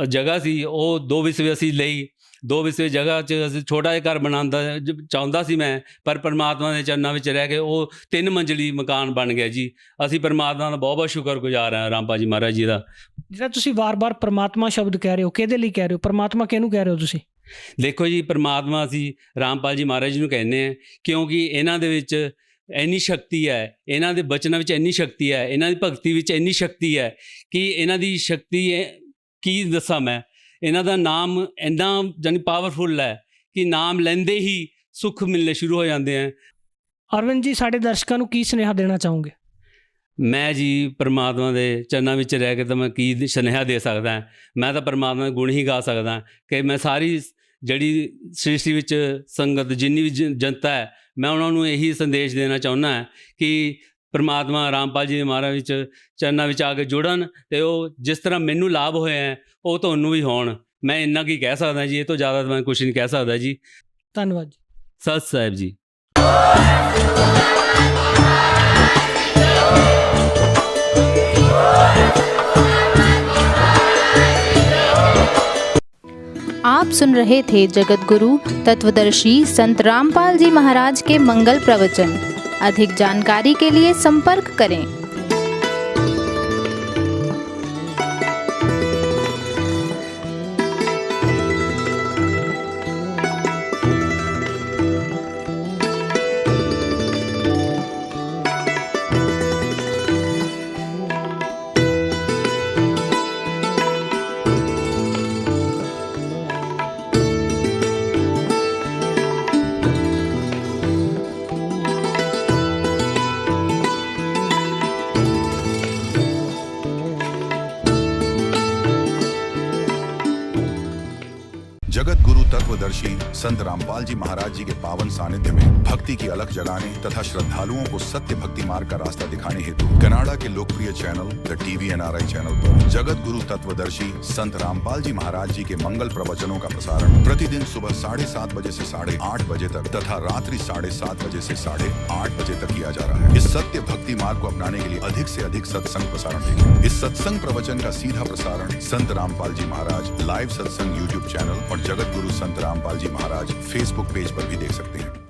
ਜਗ੍ਹਾ ਸੀ ਉਹ 2 ਵਿਸਵੇ ਅਸੀਂ ਲਈ। 2 ਵਿਸਵੇ ਜਗ੍ਹਾ 'ਚ ਅਸੀਂ ਛੋਟਾ ਜਿਹਾ ਘਰ ਬਣਾਉਂਦਾ ਚਾਹੁੰਦਾ ਸੀ ਮੈਂ, ਪਰ ਪਰਮਾਤਮਾ ਦੇ ਚਰਨਾਂ ਵਿੱਚ ਰਹਿ ਕੇ ਉਹ 3 ਮੰਜ਼ਲੀ ਮਕਾਨ ਬਣ ਗਿਆ ਜੀ। ਅਸੀਂ ਪਰਮਾਤਮਾ ਦਾ ਬਹੁਤ ਬਹੁਤ ਸ਼ੁਕਰਗੁਜ਼ਾਰ ਹਾਂ ਰਾਮਪਾਲ ਜੀ ਮਹਾਰਾਜ ਜੀ ਦਾ। ਜਿਹੜਾ ਤੁਸੀਂ ਵਾਰ-ਵਾਰ ਪਰਮਾਤਮਾ ਸ਼ਬਦ ਕਹਿ ਰਹੇ ਹੋ, ਕਿਹਦੇ ਲਈ ਕਹਿ ਰਹੇ ਹੋ? ਪਰਮਾਤਮਾ ਕਿਹਨੂੰ ਕਹਿ ਰਹੇ ਹੋ ਤੁਸੀਂ? ਦੇਖੋ ਜੀ, ਪਰਮਾਤਮਾ ਅਸੀਂ ਰਾਮਪਾਲ ਜੀ ਮਹਾਰਾਜ ਜੀ ਨੂੰ ਕਹਿੰਦੇ ਹਾਂ, ਕਿਉਂਕਿ ਇਹਨਾਂ ਦੇ ਵਿੱਚ ਇੰਨੀ ਸ਼ਕਤੀ ਹੈ, ਇਹਨਾਂ ਦੇ ਬਚਨਾਂ ਵਿੱਚ ਇੰਨੀ ਸ਼ਕਤੀ ਹੈ, ਇਹਨਾਂ ਦੀ ਭਗਤੀ ਵਿੱਚ ਇੰਨੀ ਸ਼ਕਤੀ ਹੈ ਕਿ ਇਹਨਾਂ ਦੀ ਸ਼ਕਤੀ ਕੀ ਦੱਸਾਂ ਮੈਂ। ਇਹਨਾਂ ਦਾ ਨਾਮ ਇੰਨਾ ਜਾਨੀ ਪਾਵਰਫੁੱਲ ਹੈ ਕਿ ਨਾਮ ਲੈਂਦੇ ਹੀ ਸੁੱਖ ਮਿਲਣੇ ਸ਼ੁਰੂ ਹੋ ਜਾਂਦੇ ਹੈ। ਅਰਵਿੰਦ ਜੀ, ਸਾਡੇ ਦਰਸ਼ਕਾਂ ਨੂੰ ਕੀ ਸੁਨੇਹਾ ਦੇਣਾ ਚਾਹੋਗੇ? ਮੈਂ ਜੀ ਪਰਮਾਤਮਾ ਦੇ ਚਰਨਾਂ ਵਿੱਚ ਰਹਿ ਕੇ ਤਾਂ ਮੈਂ ਕੀ ਸੁਨੇਹਾ ਦੇ ਸਕਦਾ। ਮੈਂ ਤਾਂ ਪਰਮਾਤਮਾ ਦੇ ਗੁਣ ਹੀ ਗਾ ਸਕਦਾ ਕਿ ਮੈਂ ਸਾਰੀ ਜਿਹੜੀ ਸ੍ਰਿਸ਼ਟੀ ਵਿੱਚ ਸੰਗਤ, ਜਿੰਨੀ ਵੀ ਜਨਤਾ ਹੈ, ਮੈਂ ਉਹਨਾਂ ਨੂੰ ਇਹੀ ਸੰਦੇਸ਼ ਦੇਣਾ ਚਾਹੁੰਦਾ ਕਿ ਪਰਮਾਤਮਾ ਰਾਮਪਾਲ ਜੀ ਦੇ ਮਹਾਰਾਜ ਵਿੱਚ ਚਰਨਾਂ ਵਿੱਚ ਆ ਕੇ ਜੁੜਨ, ਅਤੇ ਉਹ ਜਿਸ ਤਰ੍ਹਾਂ ਮੈਨੂੰ ਲਾਭ ਹੋਏ ਹੈ ਉਹ ਤੁਹਾਨੂੰ ਵੀ ਹੋਣ। ਮੈਂ ਇੰਨਾ ਕੀ ਕਹਿ ਸਕਦਾ ਜੀ, ਇਹ ਤੋਂ ਜ਼ਿਆਦਾ ਮੈਂ ਕੁਛ ਨਹੀਂ ਕਹਿ ਸਕਦਾ ਜੀ। ਧੰਨਵਾਦ ਜੀ। ਸਤਿ ਸਾਹਿਬ ਜੀ। आप सुन रहे थे जगत गुरु तत्वदर्शी संत रामपाल जी महाराज के मंगल प्रवचन। अधिक जानकारी के लिए संपर्क करें। जगत गुरु तत्वदर्शी संत रामपाल जी महाराज जी के पावन सानिध्य में भक्ति की अलख जगाने तथा श्रद्धालुओं को सत्य भक्ति मार्ग का रास्ता दिखाने हेतु कनाडा के लोकप्रिय channel the TV NRI channel पर जगत गुरु तत्वदर्शी संत रामपाल जी महाराज जी के मंगल प्रवचनों का प्रसारण प्रतिदिन सुबह 7:30 बजे से 8:30 बजे तक तथा रात्रि 7:30 बजे से 8:30 बजे तक किया जा रहा है। इस सत्य भक्ति मार्ग को अपनाने के लिए अधिक से अधिक सत्संग प्रसारण देखें। इस सत्संग प्रवचन का सीधा प्रसारण संत रामपाल जी महाराज लाइव सत्संग YouTube चैनल और जगत गुरु संत रामपाल जी महाराज Facebook पेज पर भी देख सकते हैं।